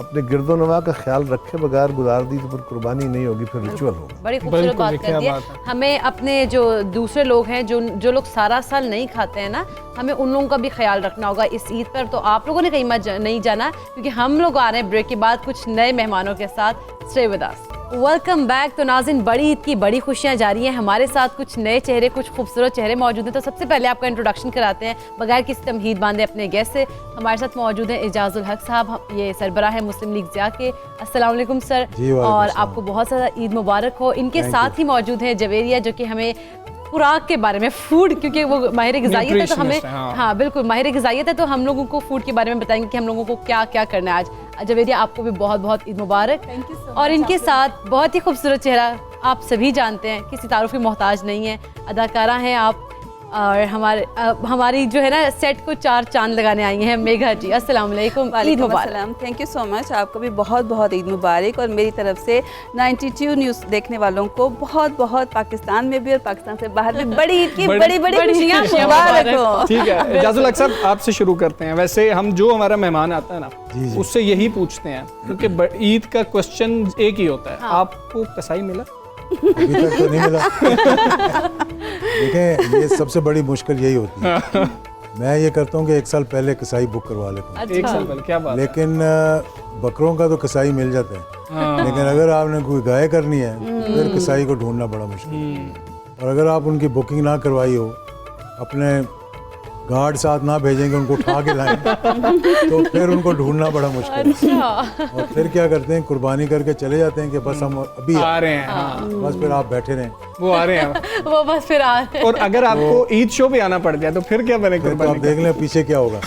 अपने गिरदोनवा का ख्याल रखे बगैर गुजार दी तो फिर कुर्बानी नहीं होगी, फिर रिचुअल होगा। बड़ी खूबसूरत बिल्कुल, बात देखिए कर दी है। बात है। हमें अपने जो दूसरे लोग हैं, जो लोग सारा साल नहीं खाते हैं ना, हमें उन लोगों का भी ख्याल रखना होगा इस ईद पर। तो आप लोगों ने कहीं मत नहीं जाना, क्योंकि हम लोग आ रहे हैं ब्रेक के बाद कुछ नए मेहमानों के साथ। Stay with us. Welcome back. तो नाज़रीन, बड़ी ईद की बड़ी खुशियां जारी हैं। हमारे साथ कुछ नए चेहरे, कुछ खूबसूरत चेहरे मौजूद हैं। तो सबसे पहले आपका इंट्रोडक्शन कराते हैं बगैर किसी तमहीद बांधे अपने गेस्ट से। हमारे साथ मौजूद हैं एजाजुल हक साहब, ये सरबराह है मुस्लिम लीग ज़िया के। अस्सलाम वालेकुम सर, और आपको बहुत ज़्यादा ईद मुबारक हो। इनके साथ ही मौजूद हैं जवेरिया, जो कि हमें खुराक के बारे में, फूड, क्योंकि वो माहिर ग़िज़ाइयत है, तो हमें हाँ बिल्कुल माहिर ग़िज़ाइयत है, तो हम लोगों को फूड के बारे में बताएंगे कि हम लोगों को क्या क्या करना है आज। जवेरिया, आपको भी बहुत बहुत ईद मुबारक। Thank you so much. और इनके साथ बहुत ही खूबसूरत चेहरा, आप सभी जानते हैं, किसी तारुफ की मोहताज नहीं है, अदाकारा हैं आप, और हमारी जो है ना सेट को 4 चांद लगाने आई हैं मेघा जी। अस्सलाम वालेकुम, ईद मुबारक। थैंक यू सो मच, आपको भी बहुत बहुत ईद मुबारक। और मेरी तरफ से 92 न्यूज़ देखने वालों को बहुत बहुत, पाकिस्तान में भी और पाकिस्तान से बाहर भी बड़ी ईद की बड़ी बड़ी खुशियां मुबारक हो। ठीक है, एजाजुल हक साहब आपसे शुरू करते हैं। वैसे हम जो हमारा मेहमान आता है ना, उससे यही पूछते हैं, क्योंकि ईद का क्वेश्चन एक ही होता है, आपको कसाई मिला? अभी तक तो नहीं मिला। देखें, ये सबसे बड़ी मुश्किल यही होती है। मैं ये करता हूँ कि 1 साल पहले कसाई बुक करवा लेता हूँ। 1 साल पहले, क्या बात है। लेकिन बकरों का तो कसाई मिल जाता है, लेकिन अगर आपने कोई गाय करनी है फिर कसाई को ढूंढना बड़ा मुश्किल है। और अगर आप उनकी बुकिंग ना करवाई हो, अपने गार्ड साथ ना भेजेंगे, उनको उठा के लाएं, तो फिर उनको ढूंढना बड़ा मुश्किल है। और फिर क्या करते हैं, कुर्बानी करके चले जाते हैं कि बस हम अभी आ रहे हैं, बस फिर आप बैठे रहें, वो आ रहे हैं, वो बस फिर आ रहे हैं। और अगर आपको ईद शो भी आना पड़ जाए तो फिर क्या बने? फिर तो आप देख लें पीछे क्या होगा।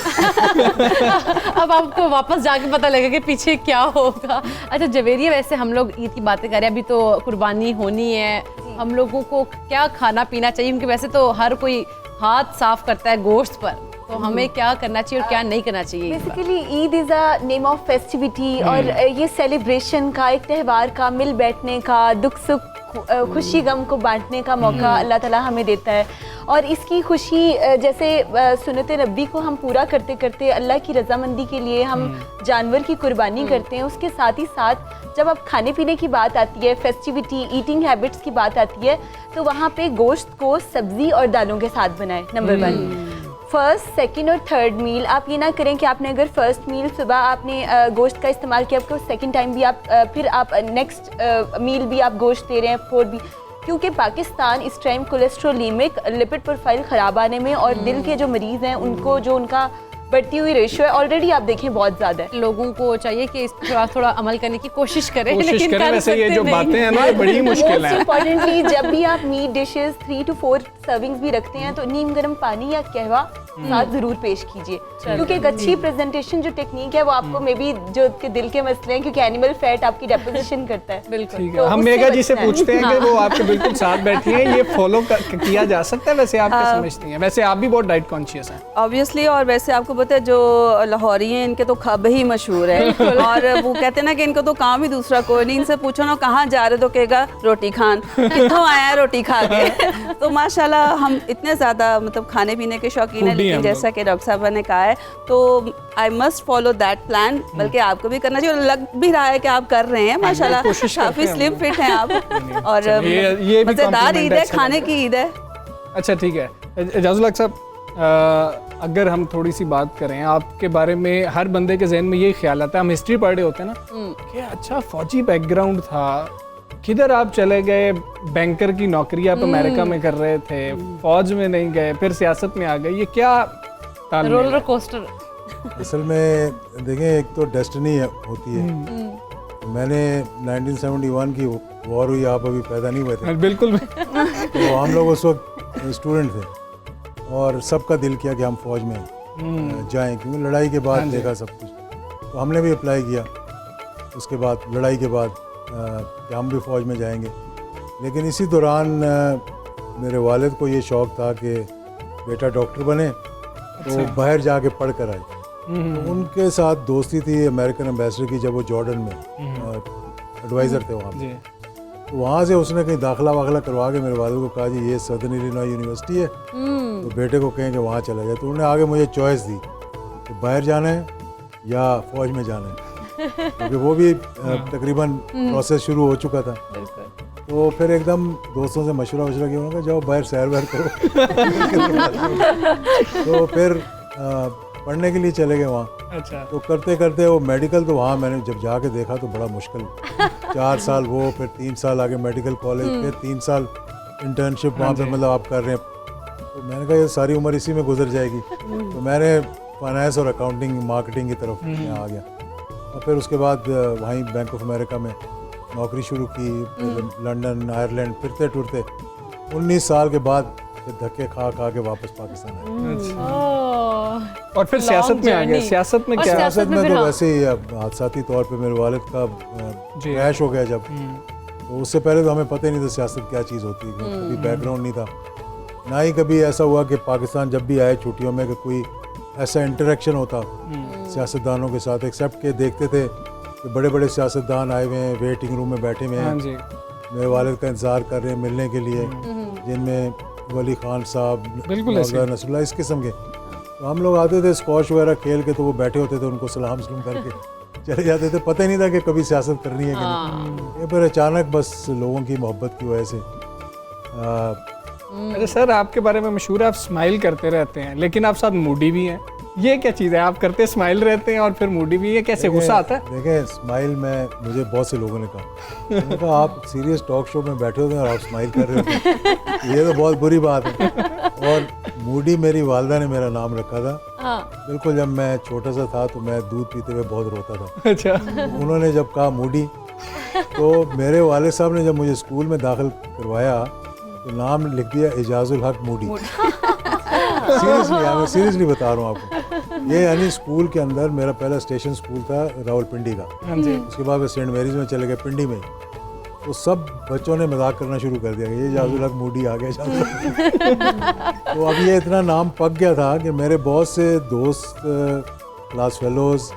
अब आपको वापस जाके पता लगेगा कि पीछे क्या होगा। अच्छा जवेरिया, वैसे हम लोग ईद की बातें करें, अभी तो कुर्बानी होनी है, हम लोगों को क्या खाना पीना चाहिए? क्योंकि वैसे तो हर कोई हाथ साफ करता है गोश्त पर, तो हमें क्या करना चाहिए और क्या नहीं करना चाहिए? Basically Eid is a name of festivity, और ये सेलिब्रेशन का, एक त्यौहार का, मिल बैठने का, दुख सुख खुशी गम को बांटने का मौका अल्लाह ताला हमें देता है। और इसकी खुशी जैसे सुन्नत नबी को हम पूरा करते करते अल्लाह की रजामंदी के लिए हम जानवर की कुर्बानी करते हैं। उसके साथ ही साथ जब अब खाने पीने की बात आती है, फेस्टिविटी, ईटिंग हैबिट्स की बात आती है, तो वहाँ पे गोश्त को सब्जी और दालों के साथ बनाएं। नंबर 1 फर्स्ट, सेकंड और थर्ड मील आप ये ना करें कि आपने अगर फर्स्ट मील सुबह आपने गोश्त का इस्तेमाल किया, आपको सेकंड टाइम भी आप फिर आप नेक्स्ट मील भी आप गोश्त दे रहे हैं, फोर्थ भी, क्योंकि पाकिस्तान इस टाइम कोलेस्ट्रोलीमिक लिपिड प्रोफाइल ख़राब आने में, और दिल के जो मरीज़ हैं उनको जो उनका बढ़ती हुई रेशियो है ऑलरेडी आप देखें बहुत ज़्यादा है। लोगों को चाहिए कि इस थोड़ा थोड़ा अमल करने की कोशिश करें, लेकिन कर वैसे ये जो सकते बातें हैं ना, ये बड़ी मुश्किल है। इम्पॉर्टेंटली जब भी आप मीट डिशेस 3 to 4 सर्विंग्स भी रखते हैं, तो नीम गर्म पानी या कहवा साथ जरूर पेश कीजिए, क्योंकि एक अच्छी प्रेजेंटेशन जो टेक्निक है वो आपको मे बी जो के दिल के मसले हैं, क्योंकि एनिमल फैट आपकी डेपोजिशन करता है। बिल्कुल। ठीक है, हम मेघा जी से पूछते हैं कि वो आपके बिल्कुल साथ बैठी हैं, ये फॉलो किया जा सकता है? वैसे आप क्या समझती हैं? वैसे आप भी बहुत डाइट कॉन्शियस हैं ऑब्वियसली, और वैसे आपको पता है जो लाहौरी हैं इनके तो खब ही मशहूर है। और वो कहते हैं ना कि इनको तो काम ही दूसरा कोई नहीं, इनसे पूछो ना कहाँ जा रहे तो कहेगा रोटी खान, कितों आया है रोटी खा के। तो माशाल्लाह हम इतने ज़्यादा मतलब खाने पीने के शौकीन हैं, लेकिन जैसा कि डॉक्टर साहब ने कहा है, तो I must follow that plan, बल्कि आपको भी करना चाहिए, और लग भी रहा है कि आप कर रहे हैं माशाल्लाह, काफ़ी स्लिम फिट हैं आप, और मज़ेदार ईद है, खाने की ईद है। अच्छा ठीक है, एजाजुल हक साहब, अगर हम थोड़ी सी बात करें आपके बारे में, हर बंदे के जहन में ये ख्याल आता है, हम हिस्ट्री पढ़ रहे होते हैं ना कि अच्छा फौजी बैकग्राउंड था, किधर आप चले गए, बैंकर की नौकरी आप अमेरिका में कर रहे थे, फौज में नहीं गए, फिर सियासत में आ गए, ये क्या तालमेल है? Roller coaster. असल में देखें, एक तो डेस्टिनी होती है। मैंने 1971 की वॉर हुई, आप अभी पैदा नहीं हुए थे। बिल्कुल। तो हम लोग उस वक्त स्टूडेंट थे, और सबका दिल किया कि हम फौज में जाएं, क्योंकि लड़ाई के बाद देखा सब कुछ, तो हमने भी अप्लाई किया। उसके बाद लड़ाई के बाद कि हम भी फ़ौज में जाएंगे, लेकिन इसी दौरान मेरे वालिद को ये शौक़ था कि बेटा डॉक्टर बने, तो बाहर जाके पढ़ कर आए। तो उनके साथ दोस्ती थी अमेरिकन एम्बेसडर की, जब वो जॉर्डन में एडवाइज़र थे वहाँ पे। तो वहाँ से उसने कहीं दाखिला वाखिला करवा के मेरे वालिद को कहा जी ये सदर्न इलिनॉय यूनिवर्सिटी है, तो बेटे को कहें कि वहाँ चला जाए। तो उन्होंने आगे मुझे चॉइस दी कि बाहर जाना है या फ़ौज में जाना है, क्योंकि वो भी तकरीबन प्रोसेस शुरू हो चुका था। तो फिर एकदम दोस्तों से मशवरा किया, उन्होंने कहा जाओ बाहर सैर वैर करो। तो फिर पढ़ने के लिए चले गए वहाँ। अच्छा। तो करते करते वो मेडिकल, तो वहाँ मैंने जब जाके देखा तो बड़ा मुश्किल 4 साल वो, फिर 3 साल आगे मेडिकल कॉलेज, फिर 3 साल इंटर्नशिप वहाँ पे मतलब आप कर रहे हैं। तो मैंने कहा ये सारी उम्र इसी में गुजर जाएगी। तो मैंने फाइनेंस और अकाउंटिंग मार्केटिंग की तरफ मैं आ गया, और फिर उसके बाद वहीं बैंक ऑफ अमेरिका में नौकरी शुरू की, फिर लंदन आयरलैंड फिरते टुरते 19 साल के बाद फिर धक्के खा खा के वापस पाकिस्तान आए। और फिर सियासत में आ गए। सियासत में क्या? सियासत में फिर तो हाँ। वैसे ही हादसाती तौर पे मेरे वालिद का क्रैश हो गया जब, तो उससे पहले तो हमें पता ही नहीं था सियासत क्या चीज़ होती है, कभी बैकग्राउंड नहीं था, ना ही कभी ऐसा हुआ कि पाकिस्तान जब भी आए छुट्टियों में कि कोई ऐसा इंटरेक्शन होता सियासतदानों के साथ, एक्सेप्ट के देखते थे कि बड़े बड़े सियासतदान आए हुए हैं, वेटिंग रूम में बैठे हुए हाँ हैं, जी। मेरे वालिद का इंतज़ार कर रहे हैं मिलने के लिए, जिनमें वली खान साहब, बिल्कुल ऐसे। नसरुल्लाह, इस किस्म के। तो हम लोग आते थे स्कॉश वगैरह खेल के, तो वो बैठे होते थे, उनको सलाम सलूम करके चले जाते थे, पता ही नहीं था कि कभी सियासत करनी है कि नहीं। ये फिर अचानक बस लोगों की मोहब्बत की वजह से अरे सर, आपके बारे में मशहूर है आप स्माइल करते रहते हैं, लेकिन आप साथ मूडी भी हैं। ये क्या चीज़ है? आप करते स्माइल रहते हैं और फिर मूडी भी है, कैसे गुस्सा आता है? देखें, स्माइल में मुझे बहुत से लोगों ने कहा, उन्होंने कहा आप सीरियस टॉक शो में बैठे होते हैं और आप स्माइल कर रहे होते हैं, ये तो बहुत बुरी बात है। और मूडी मेरी वालदा ने मेरा नाम रखा था। बिल्कुल जब मैं छोटा सा था तो मैं दूध पीते हुए बहुत रोता था। अच्छा। उन्होंने जब कहा मूडी, तो मेरे वाले साहब ने जब मुझे स्कूल में दाखिल करवाया तो नाम लिख दिया एजाजुल हक मूडी। सीरियसली, मैं सीरियसली बता रहा हूँ आपको। ये यानी स्कूल के अंदर मेरा पहला स्टेशन स्कूल था रावलपिंडी का, उसके बाद मैं सेंट मैरीज में चले गए पिंडी में। तो सब बच्चों ने मजाक करना शुरू कर दिया कि ये एजाजुल हक मूडी आ गया, एजाजुल हक। तो अब ये इतना नाम पक गया था कि मेरे बहुत से दोस्त, क्लास फेलोज,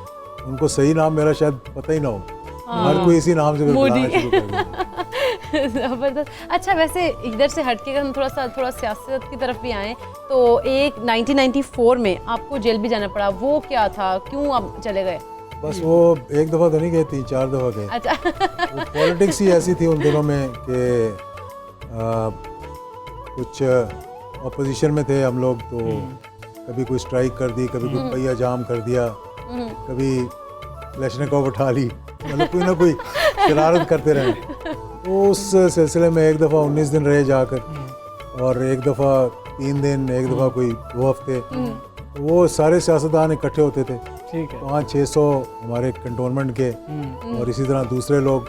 उनको सही नाम मेरा शायद पता ही ना हो, हर कोई इसी नाम से फिर बुलाना शुरू कर दिया। जबरदस्त। अच्छा, वैसे इधर से हटके अगर हम थोड़ा सियासत की तरफ भी आएँ, तो एक 1994 में आपको जेल भी जाना पड़ा, वो क्या था, क्यों आप चले गए? बस वो एक दफ़ा तो नहीं गए, 3-4 दफ़ा गए। अच्छा। वो पॉलिटिक्स ही ऐसी थी उन दिनों में कि कुछ अपोजिशन में थे हम लोग, तो कभी कोई स्ट्राइक कर दी, कभी कोई पहिया जाम कर दिया, कभी क्लैशनिकोव उठा ली, मतलब कोई ना कोई शरारत करते रहे। तो उस सिलसिले में एक दफ़ा 19 दिन रहे जाकर, और एक दफ़ा 3 दिन, एक दफ़ा कोई 2 हफ्ते। वो सारे सियासतदान इकट्ठे होते थे, 500-600 हमारे कंटोनमेंट के, और इसी तरह दूसरे लोग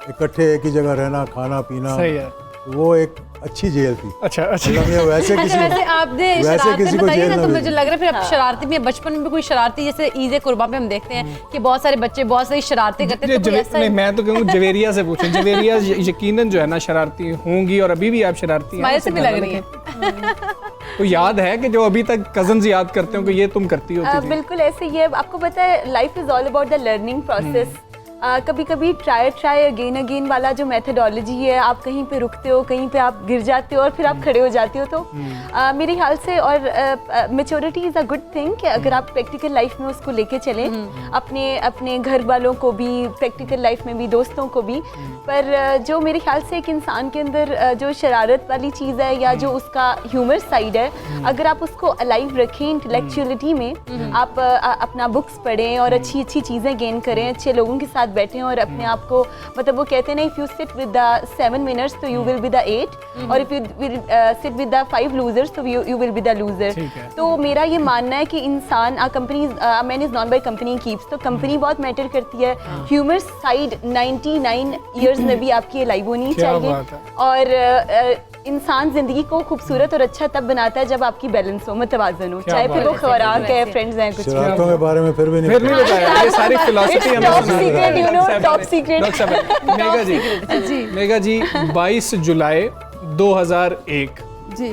इकट्ठे एक ही जगह रहना, खाना पीना। सही है। वो एक अच्छी जेल थी। अच्छा। मतलब वैसे किसी वैसे आपने वैसे शरारतें किसी को बताई जेल ना, ना तो भेजे। मुझे लग रहा है फिर आप शरारती भी हैं। बचपन में भी कोई शरारती, जैसे ईद कुर्बान पे हम देखते हैं कि बहुत सारे बच्चे बहुत सारी शरारतें करते हैं, तो कोई ऐसा नहीं, मैं तो कहूँ जवेरिया से पूछें। जवेरिया यकीनन जो है ना शरारती होंगी, और अभी भी आप शरारती हैं। स्माइल से भी लग रही है। तो याद है कि जो अभी तक कजन्स याद करते हो कि ये तुम करती होती थी? बिल्कुल ऐसे ही है। आपको पता है, life is all about the learning process. कभी कभी ट्राई अगेन वाला जो मेथडोलॉजी है, आप कहीं पे रुकते हो, कहीं पे आप गिर जाते हो और फिर आप खड़े हो जाते हो। तो मेरे ख्याल से, और maturity is a good thing कि अगर आप प्रैक्टिकल लाइफ में उसको लेके चलें, अपने घर वालों को भी, प्रैक्टिकल लाइफ में भी, दोस्तों को भी। पर जो मेरे ख्याल से एक इंसान के अंदर जो शरारत वाली चीज़ है, या जो उसका ह्यूमर साइड है, अगर आप उसको अलाइव रखें इंटेलेक्चुअलिटी में, आप अपना बुक्स पढ़ें और अच्छी अच्छी चीज़ें गेन करें, अच्छे लोगों के साथ बैठें, और अपने आप को, मतलब वो कहते हैं ना, if you sit with the 7 winners तो यू विल बी द 8, और if you will sit with the 5 losers तो you will be the loser. तो मेरा ये मानना है कि इंसान, company, man is known by company keeps, तो कंपनी बहुत मैटर करती है। ह्यूमर साइड 99 ईयर्स में भी आपकी अलाइव होनी चाहिए। और इंसान जिंदगी को खूबसूरत और अच्छा तब बनाता है जब आपकी बैलेंस हो, मुतवाजन हो, चाहे फिर वो खुराक है, फ्रेंड्स हैं, कुछ शरारतों के बारे में फिर भी नहीं बताया। ये सारी फिलॉसफी हमें टॉप सुना दी। Secret, you know, top secret. Megha ji 22 जुलाई 2001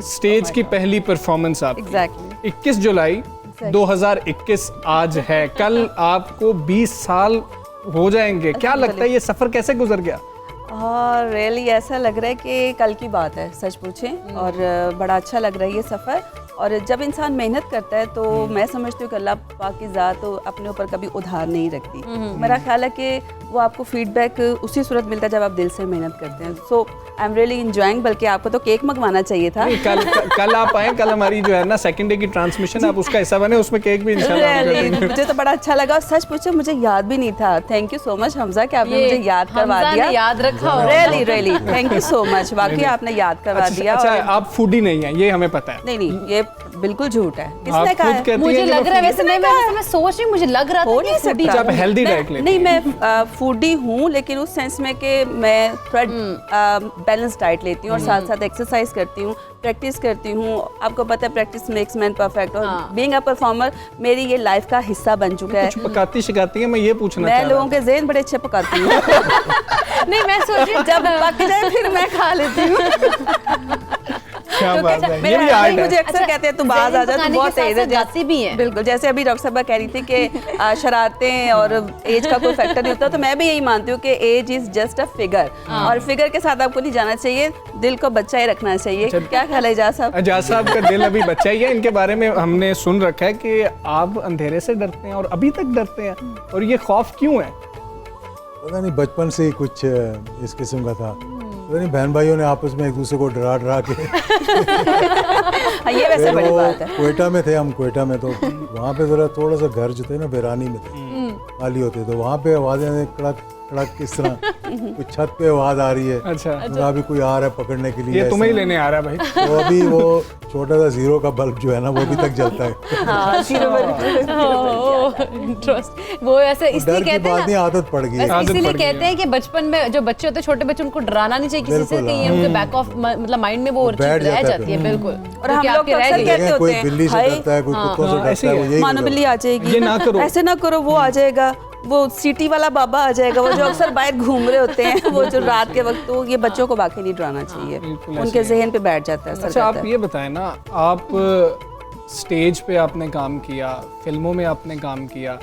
स्टेज की पहली परफॉर्मेंस आपकी। एग्जैक्टली 21 जुलाई 2021 आज है। कल आपको 20 साल हो जाएंगे। क्या लगता है ये सफर कैसे गुजर गया? और रियली ऐसा लग रहा है कि कल की बात है, सच पूछें, और बड़ा अच्छा लग रहा है ये सफ़र। और जब इंसान मेहनत करता है तो मैं समझती हूँ कि अल्लाह पाक की ज़ात तो अपने ऊपर कभी उधार नहीं रखती। मेरा ख्याल है कि वो आपको फीडबैक उसी सूरत मिलता है जब आप दिल से मेहनत करते हैं। सो आई एम रियली इंजॉइंग। बल्कि आपको तो केक मंगवाना चाहिए था। नहीं, कल आप आए, कल हमारी जो है ना सेकंड डे की ट्रांसमिशन, आप उसका हिस्सा बने, उसमें केक भी इंशाल्लाह हम कर Really, देंगे। मुझे तो बड़ा अच्छा लगा और सच पूछो मुझे याद भी नहीं था। Thank you so much Hamza कि आपने मुझे याद करवा हमजा दिया। ने याद रखा होगा। Really really thank you so much. वाकई आपने याद करवा दिया। अच्छा, और- आप फूडी नहीं है, ये हमें पता है। नहीं नहीं, ये बिल्कुल झूठ है। आप किसने कहा खुद है? कहती मुझे हैं कि लग मैं रहा है, foodie- वैसे मैं सोच रही हूँ, मुझे लग रहा हो था नहीं कि foodie- सकता। आप हेल्दी डाइट लेती नहीं, मैं फूडी हूँ, लेकिन उस सेंस में कि मैं थोड़ा बैलेंस डाइट लेती हूँ और साथ साथ एक्सरसाइज करती हूँ, प्रैक्टिस करती हूँ। आपको पता है प्रैक्टिस मेक्स मैन परफेक्ट, और हाँ। बीइंग अ परफॉर्मर मेरी ये लाइफ का हिस्सा बन चुका है। कुछ पकाती शिकाती है, मैं ये पूछना मैं चाह लोगों रहा के ज़हन बड़े अच्छे पकाती हूँ। नहीं, मैं सोच रही हूँ जब पक जाए फिर मैं खा लेती हूँ। क्या बात है, ये मेरे भी husband आर्ट मुझे है। अक्सर कहते हैं तू बाज आ जा, तू पकाने बहुत के तेज है। साथ-साथ गाती भी हैं। बिल्कुल, जैसे अभी डॉक्टर साहबा कह रही थी कि शरारतें और एज का कोई फैक्टर नहीं होता, तो मैं भी यही मानती हूँ कि age is just a figure, और फिगर के साथ आपको नहीं जाना चाहिए, दिल को बच्चा ही रखना चाहिए। क्या ख्याल है एजाज साहब? एजाज साहब का दिल अभी बच्चा ही है। इनके बारे में हमने सुन रखा है कि आप अंधेरे से डरते हैं और अभी तक डरते हैं, और ये खौफ क्यों है? पता नहीं, बचपन से ही कुछ इस किस्म का था। पता नहीं, बहन भाइयों ने आपस में एक दूसरे को डरा डरा के हाँ, ये वैसे फिर बड़ी वो बात है। क्वेटा में थे हम, क्वेटा में, तो वहाँ पे ज़रा थोड़ा सा घर जो थे ना बेरानी में थे, खाली होते, तो वहाँ पे आवाज़ें कड़क कड़क किस तरह कुछ छत पे आवाज़ आ रही है, अच्छा, तो अभी कोई आ रहा है पकड़ने के लिए, ये तुम्हें ही ऐसा। लेने आ रहा है भाई। तो अभी वो छोटा सा जीरो का बल्ब जो है ना वो भी तक जलता है। हाँ, जीरो इंटरेस्ट वो ऐसे इसलिए डर की कहते हैं बात नहीं, ना, आदत पड़ गई है। वैसे आदत इसीलिए पड़ गई कहते है। हैं कि बचपन में जो बच्चे होते हैं, छोटे बच्चे, उनको डराना नहीं चाहिए किसी से, बिल्कुल, कि ये उनके बैक ऑफ मतलब माइंड में वो वो चीज बैठ रह जाता है जाती है। फिर। बिल्कुल। और हम लोग तो अक्सर कहते देखें, कोई होते हैं, बिल्ली से हाय, डरता है, कोई कुत्तों से हाँ, ऐसे डरता है, ही वो है। यही मानो बिल्ली आ जाएगी, ये ना करो। ऐसे ना करो, वो आ जाएगा, वो सीटी वाला बाबा आ जाएगा, वो जो अक्सर बाहर घूम रहे होते हैं, वो जो रात के वक्त, तो ये बच्चों को वाकई नहीं डराना चाहिए, बिल्कुल ऐसे उनके ही। जहन पे बैठ जाता है, असर अच्छा, करता आप है। ये बताएं ना, आप स्टेज पे आपने काम किया, फिल्मों में आपने काम किया,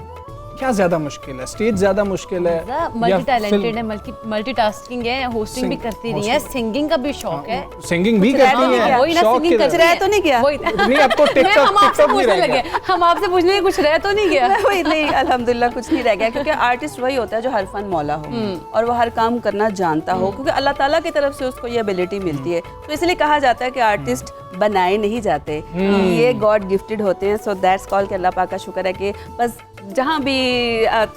क्या ज्यादा मुश्किल है? स्टेज ज्यादा मुश्किल है मल्टी टैलेंटेड है, मल्टीटास्किंग है, होस्टिंग भी करती रही है, सिंगिंग का भी शौक है। सिंगिंग भी कुछ रह करती तो नहीं हैं? गया? वही ना, शौक सिंगिंग की करती तरह। रह तो नहीं गया? वही नहीं, आपको मैं टिकटॉक हम आपसे टिकटॉक नहीं पूछने रह लगे, गया। हम आपसे पूछने लगे, कुछ रह तो नहीं गया? वही नहीं, अल्हम्दुलिल्लाह कुछ नहीं रह गया, क्योंकि आर्टिस्ट वही होता है जो हर फन मौला हो और वो हर काम करना जानता हो, क्योंकि अल्लाह ताला की तरफ से उसको ये एबिलिटी मिलती है। तो इसलिए कहा जाता है कि आर्टिस्ट बनाए नहीं जाते, ये गॉड गिफ्टेड होते हैं। सो दैट्स कॉल के अल्लाह पाक का शुक्र है कि बस जहाँ भी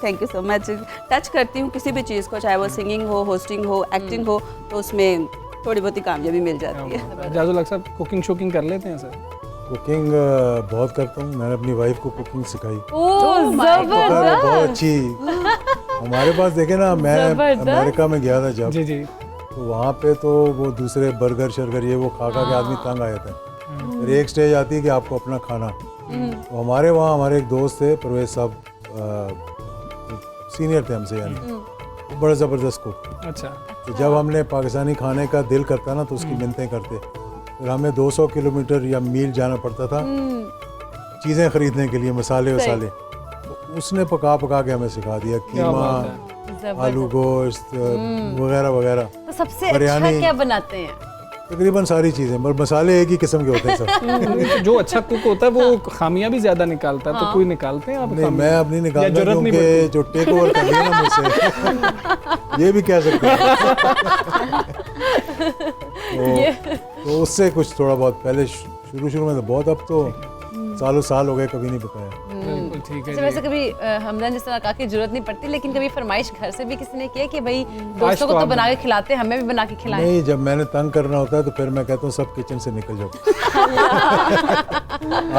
thank you so much touch करती हूँ किसी भी चीज़ को, चाहे वो सिंगिंग हो, होस्टिंग हो, एक्टिंग हो, तो उसमें थोड़ी बहुत ही कामयाबी मिल जाती है। जाजुल अक्सर कुकिंग शुकिंग कर लेते हैं सर? कुकिंग बहुत करता हूँ, मैंने अपनी वाइफ को कुकिंग सिखाई, ओह बहुत अच्छी। हमारे पास देखे ना, मैं जबरदस्त। अमेरिका में गया था जब, जी जी। तो वहाँ पे तो वो दूसरे बर्गर शर्गर ये वो खा खा के आदमी तंग आ जाता है। फिर एक स्टेज आती है कि आपको अपना खाना। तो हमारे वहाँ हमारे एक दोस्त थे परवेज साहब, सीनियर थे हमसे, यानी वो बड़ा ज़बरदस्त कुक। अच्छा, तो जब हमने पाकिस्तानी खाने का दिल करता ना तो उसकी मिन्नतें करते, फिर हमें 200 किलोमीटर या मील जाना पड़ता था चीज़ें खरीदने के लिए, मसाले वसाले। तो उसने पका पका के हमें सिखा दिया, क्या कीमा, बात है। आलू गोश्त वगैरह वगैरह, तो सबसे अच्छा बिरयानी। क्या बनाते हैं? तकरीबन सारी चीज़ें, पर मसाले एक ही किस्म के होते हैं सब। जो अच्छा कुक होता है वो खामियां भी ज्यादा निकालता है, तो कोई निकालते हैं आप नहीं, खामियां? मैं अब नहीं या निकालता, जरूरत नहीं क्योंकि पड़ती? जो टेक ओवर कर लिया ना मुझसे ये भी कह सकते हैं। तो उससे कुछ थोड़ा बहुत, पहले शुरू में तो बहुत, अब तो सालों साल हो गए कभी नहीं पकाया। बिल्कुल ठीक है अच्छा, जी। वैसे कभी हमने जिस तरह कहा कि जरूरत नहीं पड़ती, लेकिन कभी फरमाइश घर से भी किसी ने किया कि भाई दोस्तों को तो तो आप बना के खिलाते हैं, हमें भी बना के खिलाएं? नहीं, जब मैंने तंग करना होता है तो फिर मैं कहता हूँ सब किचन से निकल जाओ,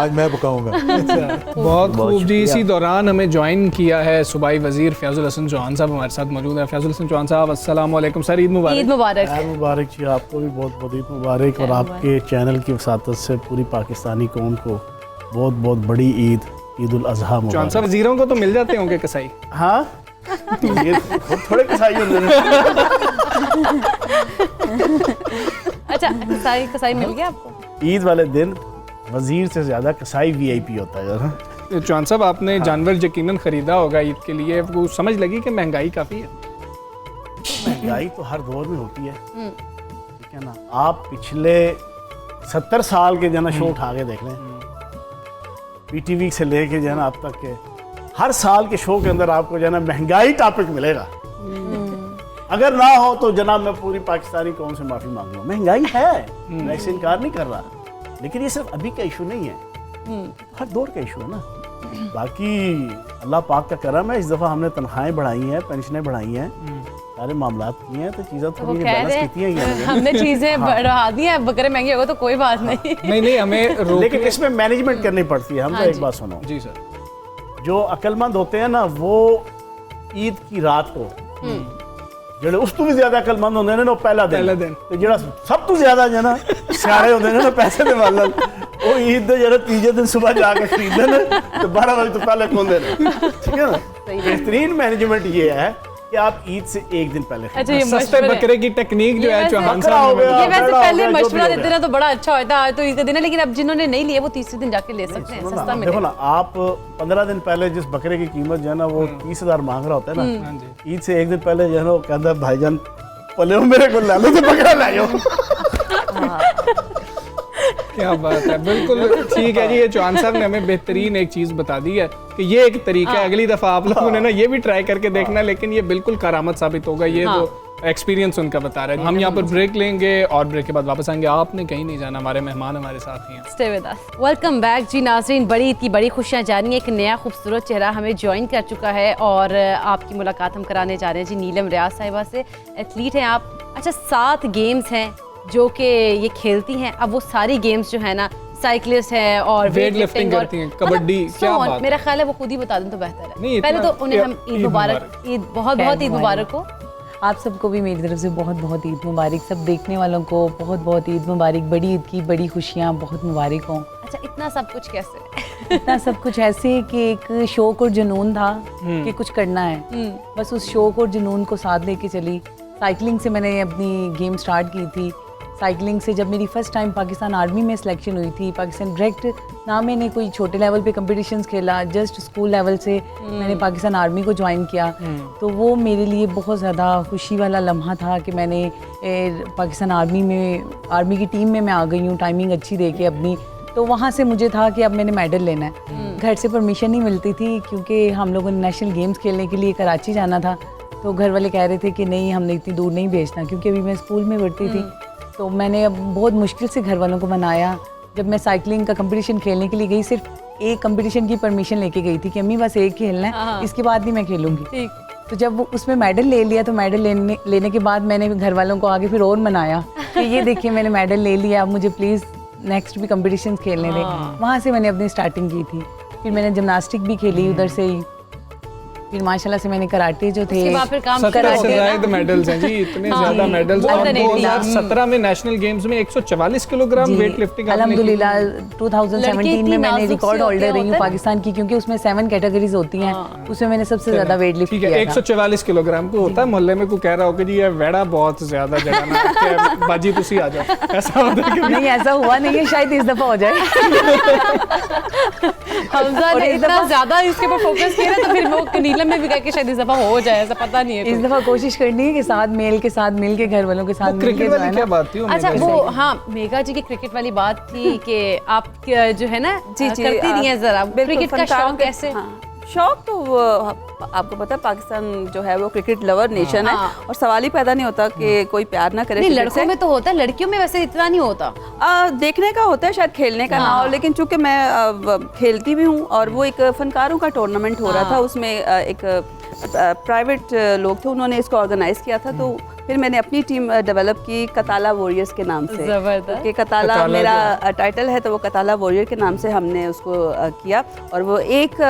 आज मैं पकाऊंगा। बहुत खूब जी। इसी दौरान हमें ज्वाइन किया है सूबाई वजीर फैजुल हसन चौहान साहब हमारे साथ मौजूद है। फैजुल हसन चौहान साहब, अस्सलाम वालेकुम सर, ईद ईद मुबारक। मुबारक। यार मुबारक जी, आपको भी बहुत बहुत ईद मुबारक, और आपके चैनल की वसातत से पूरी पाकिस्तानी कौम को बहुत बहुत बड़ी ईद, ईद उल अजहा चौहान मुबारक। साहब, वजीरों को तो मिल जाते होंगे कसाई? हाँ, ये खुद थोड़े कसाई होते हैं। अच्छा, कसाई मिल गया आपको? ईद वाले दिन वजीर से ज़्यादा कसाई VIP होता है ना। चौहान साहब, आपने जानवर यकीनन खरीदा होगा ईद के लिए, वो समझ लगी कि महंगाई काफ़ी है? महंगाई तो हर दौर में होती है, ठीक है ना। आप पिछले 70 साल के जो ना शो उठा के देख लें, PTV से लेके जो है ना अब तक के हर साल के शो के अंदर आपको जो है ना महंगाई टॉपिक मिलेगा। अगर ना हो तो जनाब मैं पूरी पाकिस्तानी कौम से माफ़ी मांगूंगा। महंगाई है, मैं इससे इनकार नहीं कर रहा, लेकिन ये सिर्फ अभी का इशू नहीं है, हर दौर का इशू है ना। बाकी अल्लाह पाक का करम है, इस दफ़ा हमने तनख्वाहें बढ़ाई हैं, पेंशनें बढ़ाई हैं, सारे मामलात किए हैं, तो चीज़ें वो थोड़ी कह बैलेंस रहे की हैं हैं हमने चीजें बढ़ा दी हैं, बकरे महंगे हो तो कोई बात नहीं। नहीं हमें लेकिन इसमें मैनेजमेंट करनी पड़ती है। हम हाँ तो एक जी। बात सुनो, जी सर, जो अक्लमंद होते हैं ना वो ईद की रात को, ਜਿਹੜੇ ਉਸ ਤੋਂ ਵੀ ਜ਼ਿਆਦਾ ਅਕਲਮੰਦ ਹੁੰਦੇ ਨੇ ਨਾ ਉਹ ਪਹਿਲਾ ਦਿਨ ਤੇ ਜਿਹੜਾ ਸਭ ਤੋਂ ਜ਼ਿਆਦਾ ਜਨਾ ਸਿਆਣੇ ਹੁੰਦੇ ਨੇ ਨਾ ਪੈਸੇ ਦੇ ਵੱਲ ਉਹ ਈਦ ਦੇ ਜਿਹੜੇ ਤੀਜੇ ਦਿਨ ਸਵੇਰ ਜਾ ਕੇ ਖਰੀਦਦੇ ਨੇ ਤੇ 12 ਵਜੇ ਤੋਂ ਪਹਿਲੇ ਖੋਲਦੇ ਨੇ। ठीक है ना, बेहतरीन मैनेजमेंट ये है कि आप ईद से एक दिन पहले अच्छा, ये सस्ते मशवरे- बकरे की टेक्निक जो है चौहान बकरा हो साहब ने गया, ये वैसे बड़ा हो पहले गया, जो भी मशवरा हो देते गया। ना तो बड़ा अच्छा होता है, तो ईद का दिन है, लेकिन अब जिन्होंने नहीं लिए वो तीसरे दिन जाके ले सकते हैं, सुनो सस्ता ना, मिलेगा। देखो ना, आप 15 दिन पहले जिस बकरे की कीमत जो है ना वो 30,000 मांग रहा होता है ना, हाँ जी, ईद से एक दिन पहले जो है ना वो कहता है भाईजान पले हो मेरे को ला लो तो बकरा ला जाओ। क्या बात है, बिल्कुल ठीक है जी। ये चौहान साहब ने हमें बेहतरीन एक चीज़ बता दी है कि ये एक तरीका है, अगली दफ़ा आप लोगों ने ना ये भी ट्राई करके देखना, लेकिन ये बिल्कुल करामत साबित होगा। ये जो एक्सपीरियंस उनका बता रहे हैं। हम यहाँ पर ब्रेक लेंगे और ब्रेक के बाद वापस आएंगे। आपने कहीं नहीं जाना, हमारे मेहमान हमारे साथ ही हैं। Stay with us. Welcome back जी नाज़रीन, बड़ी ईद की बड़ी खुशियाँ जानी, एक नया खूबसूरत चेहरा हमें ज्वाइन कर चुका है और आपकी मुलाकात हम कराने जा रहे हैं जी नीलम रियाज साहिबा से। एथलीट हैं आप। अच्छा, 7 गेम्स हैं जो कि ये खेलती हैं। अब वो सारी गेम्स जो है ना, साइकिलिस्ट है और वेट लिफ्टिंग करती हैं, कबड्डी, क्या बात है। मेरा ख्याल है वो खुद ही बता दें तो बेहतर है। नहीं, पहले इतना- तो उन्हें हम ईद मुबारक, ईद बहुत बहुत ईद मुबारक हो। आप सबको भी मेरी तरफ से बहुत बहुत ईद मुबारक। सब देखने वालों को बहुत बहुत ईद मुबारक। बड़ी ईद की बड़ी खुशियाँ बहुत मुबारक हों। अच्छा, इतना सब कुछ कैसे? इतना सब कुछ ऐसे कि एक शौक और जुनून था कि कुछ करना है, बस उस शौक और जुनून को साथ लेके चली। साइकिलिंग से मैंने अपनी गेम स्टार्ट की थी। साइकिलिंग से जब मेरी फर्स्ट टाइम पाकिस्तान आर्मी में सिलेक्शन हुई थी, पाकिस्तान डायरेक्ट, ना मैंने कोई छोटे लेवल पे कंपटीशंस खेला, जस्ट स्कूल लेवल से मैंने पाकिस्तान आर्मी को ज्वाइन किया। तो वो मेरे लिए बहुत ज़्यादा खुशी वाला लम्हा था कि मैंने पाकिस्तान आर्मी की टीम में मैं आ गई हूँ, टाइमिंग अच्छी दे के अपनी। तो वहाँ से मुझे था कि अब मैंने मेडल लेना है। घर से परमिशन नहीं मिलती थी क्योंकि हम लोगों ने नेशनल गेम्स खेलने के लिए कराची जाना था। तो घर वाले कह रहे थे कि नहीं, हमने इतनी दूर नहीं भेजना, क्योंकि अभी मैं स्कूल में पढ़ती थी। तो मैंने अब बहुत मुश्किल से घर वालों को मनाया। जब मैं साइकिलिंग का कंपटीशन खेलने के लिए गई, सिर्फ एक कंपटीशन की परमिशन लेके गई थी कि अम्मी बस एक खेलना है, इसके बाद नहीं मैं खेलूँगी। ठीक। तो जब वो उसमें मेडल ले लिया, तो मेडल लेने के बाद मैंने घर वालों को आगे फिर और मनाया कि ये देखिए मैंने मेडल ले लिया, अब मुझे प्लीज़ नेक्स्ट भी कंपटीशन खेलने दें। वहाँ से मैंने अपनी स्टार्टिंग की थी। फिर मैंने जिमनास्टिक भी खेली उधर से ही। फिर माशाल्लाह से मैंने कराटे जो थे, उसके बाद फिर काम 70 से कराटे ना। ज्यादा मेडल्स हैं जी, इतने हाँ ज्यादा जी, मेडल्स। बहुत और धन्यवाद। 2017 में नेशनल गेम्स में 144 किलोग्राम जी, वेट लिफ्टिंग अल्हम्दुलिल्लाह 2017 लड़की में इतनी मैंने नाजुक रिकॉर्ड सी होती होल्डर है, रही हूँ होता है पाकिस्तान की, क्योंकि उसमें 7 कैटेगरीज होती हैं। उसमें मैंने सबसे ज़्यादा वेट लिफ्ट ठीक है। किया था। 144 किलोग्राम को होता है। मोहल्ले में कोई कह रहा हो कि जी ये वेड़ा बहुत ज्यादा जगह ना कि बाजी तुसी आ जाओ, ऐसा होता है कि नहीं, ऐसा हुआ नहीं है, शायद इस दफ़ा हो जाए। हमजा और ने इस इतना दफ़ा- ज्यादा इसके ऊपर फोकस किया ना, तो फिर वो नीलम में भी कह के शायद इस दफा हो जाए, ऐसा पता नहीं है इस कुछ। दफ़ा कोशिश करनी है कि साथ मेल के साथ मिल के घर वालों के साथ मिल के क्रिकेट जो है वाली ना। क्या बात थी अच्छा, उम्मीद है? वो हाँ, मेघा जी की क्रिकेट वाली बात थी कि आप जो है ना करती नहीं है जरा बिल्कुल, क्रिकेट का फनकार शौक के- कैसे? हाँ, शौक तो वो आपको पता है पाकिस्तान जो है वो क्रिकेट लवर नेशन है, हाँ। और सवाल ही पैदा नहीं होता कि कोई प्यार ना करे नहीं, क्रिकेट लड़कों से। में तो होता है, लड़कियों में वैसे इतना नहीं होता। देखने का होता है, शायद खेलने का ना हो, लेकिन चूंकि मैं खेलती भी हूँ, और वो एक फनकारों का टूर्नामेंट हो रहा था, उसमें एक प्राइवेट लोग थे, उन्होंने इसको ऑर्गेनाइज किया था। तो फिर मैंने अपनी टीम डेवलप की कताला वॉरियर्स के नाम से। जबरदस्त। कि कताला मेरा टाइटल है, तो वो कताला वॉरियर के नाम से हमने उसको किया, और वो एक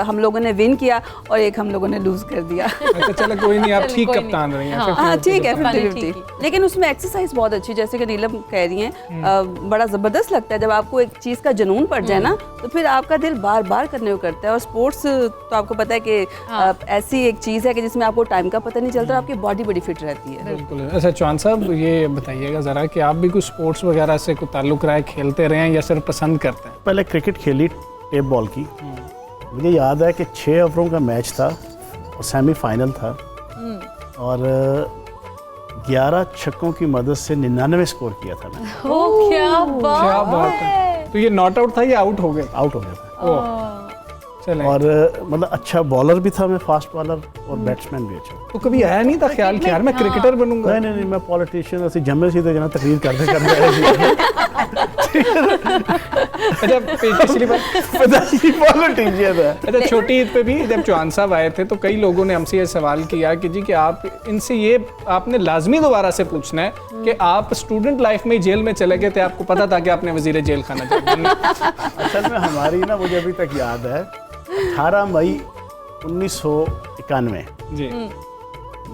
हम लोगों ने विन किया और एक हम लोगों ने लूज कर दिया। अच्छा चलो कोई नहीं, आप चलो, ठीक कोई कप्तान रही हैं। हाँ। 50-50 हाँ ठीक है, कप्तानी 50-50। ठीक ही। लेकिन उसमें एक्सरसाइज बहुत अच्छी, जैसे कि नीलम कह रही हैं, बड़ा ज़बरदस्त लगता है जब आपको एक चीज़ का जुनून पड़ जाए ना, तो फिर आपका दिल बार बार करने को करता है। और स्पोर्ट्स तो आपको पता है कि ऐसी एक चीज़ है कि जिसमें आपको टाइम का पता नहीं चलता, आपकी बॉडी बड़ी फिट रहती है। बिल्कुल। अच्छा चौहान साहब, ये बताइएगा ज़रा कि आप भी कुछ स्पोर्ट्स वगैरह से कोई ताल्लुक़ रहा है, खेलते रहे हैं या सिर्फ पसंद करते हैं? पहले क्रिकेट खेली टेप बॉल की। मुझे याद है कि 6 ओवरों का मैच था और सेमीफाइनल था, और 11 छक्कों की मदद से 99 स्कोर किया था मैंने। ओ क्या क्या बात है। तो ये नॉट आउट था या आउट हो गए? आउट हो गया था। चलें। और मतलब अच्छा बॉलर भी था मैं, फास्ट बॉलर, और बैट्समैन भी अच्छा। तो कभी आया नहीं था ख्याल कि यार मैं क्रिकेटर बनूंगा? नहीं, मैं पॉलिटिशियन ऐसे जमे सीधे जना तकरीर करते करते अच्छा पिछली बार पॉलिटिशियन है। अच्छा छोटी ईद पे भी जब चौहान साहब आए थे तो कई लोगों ने हमसे ये सवाल किया कि जी कि आप इनसे ये आपने लाजमी दोबारा से पूछना है कि आप स्टूडेंट लाइफ में जेल में चले गए थे, आपको पता था कि आपने वजीर जेल खाना चाहिए? असल में हमारी ना, मुझे अभी तक याद है 18 मई 1991 जी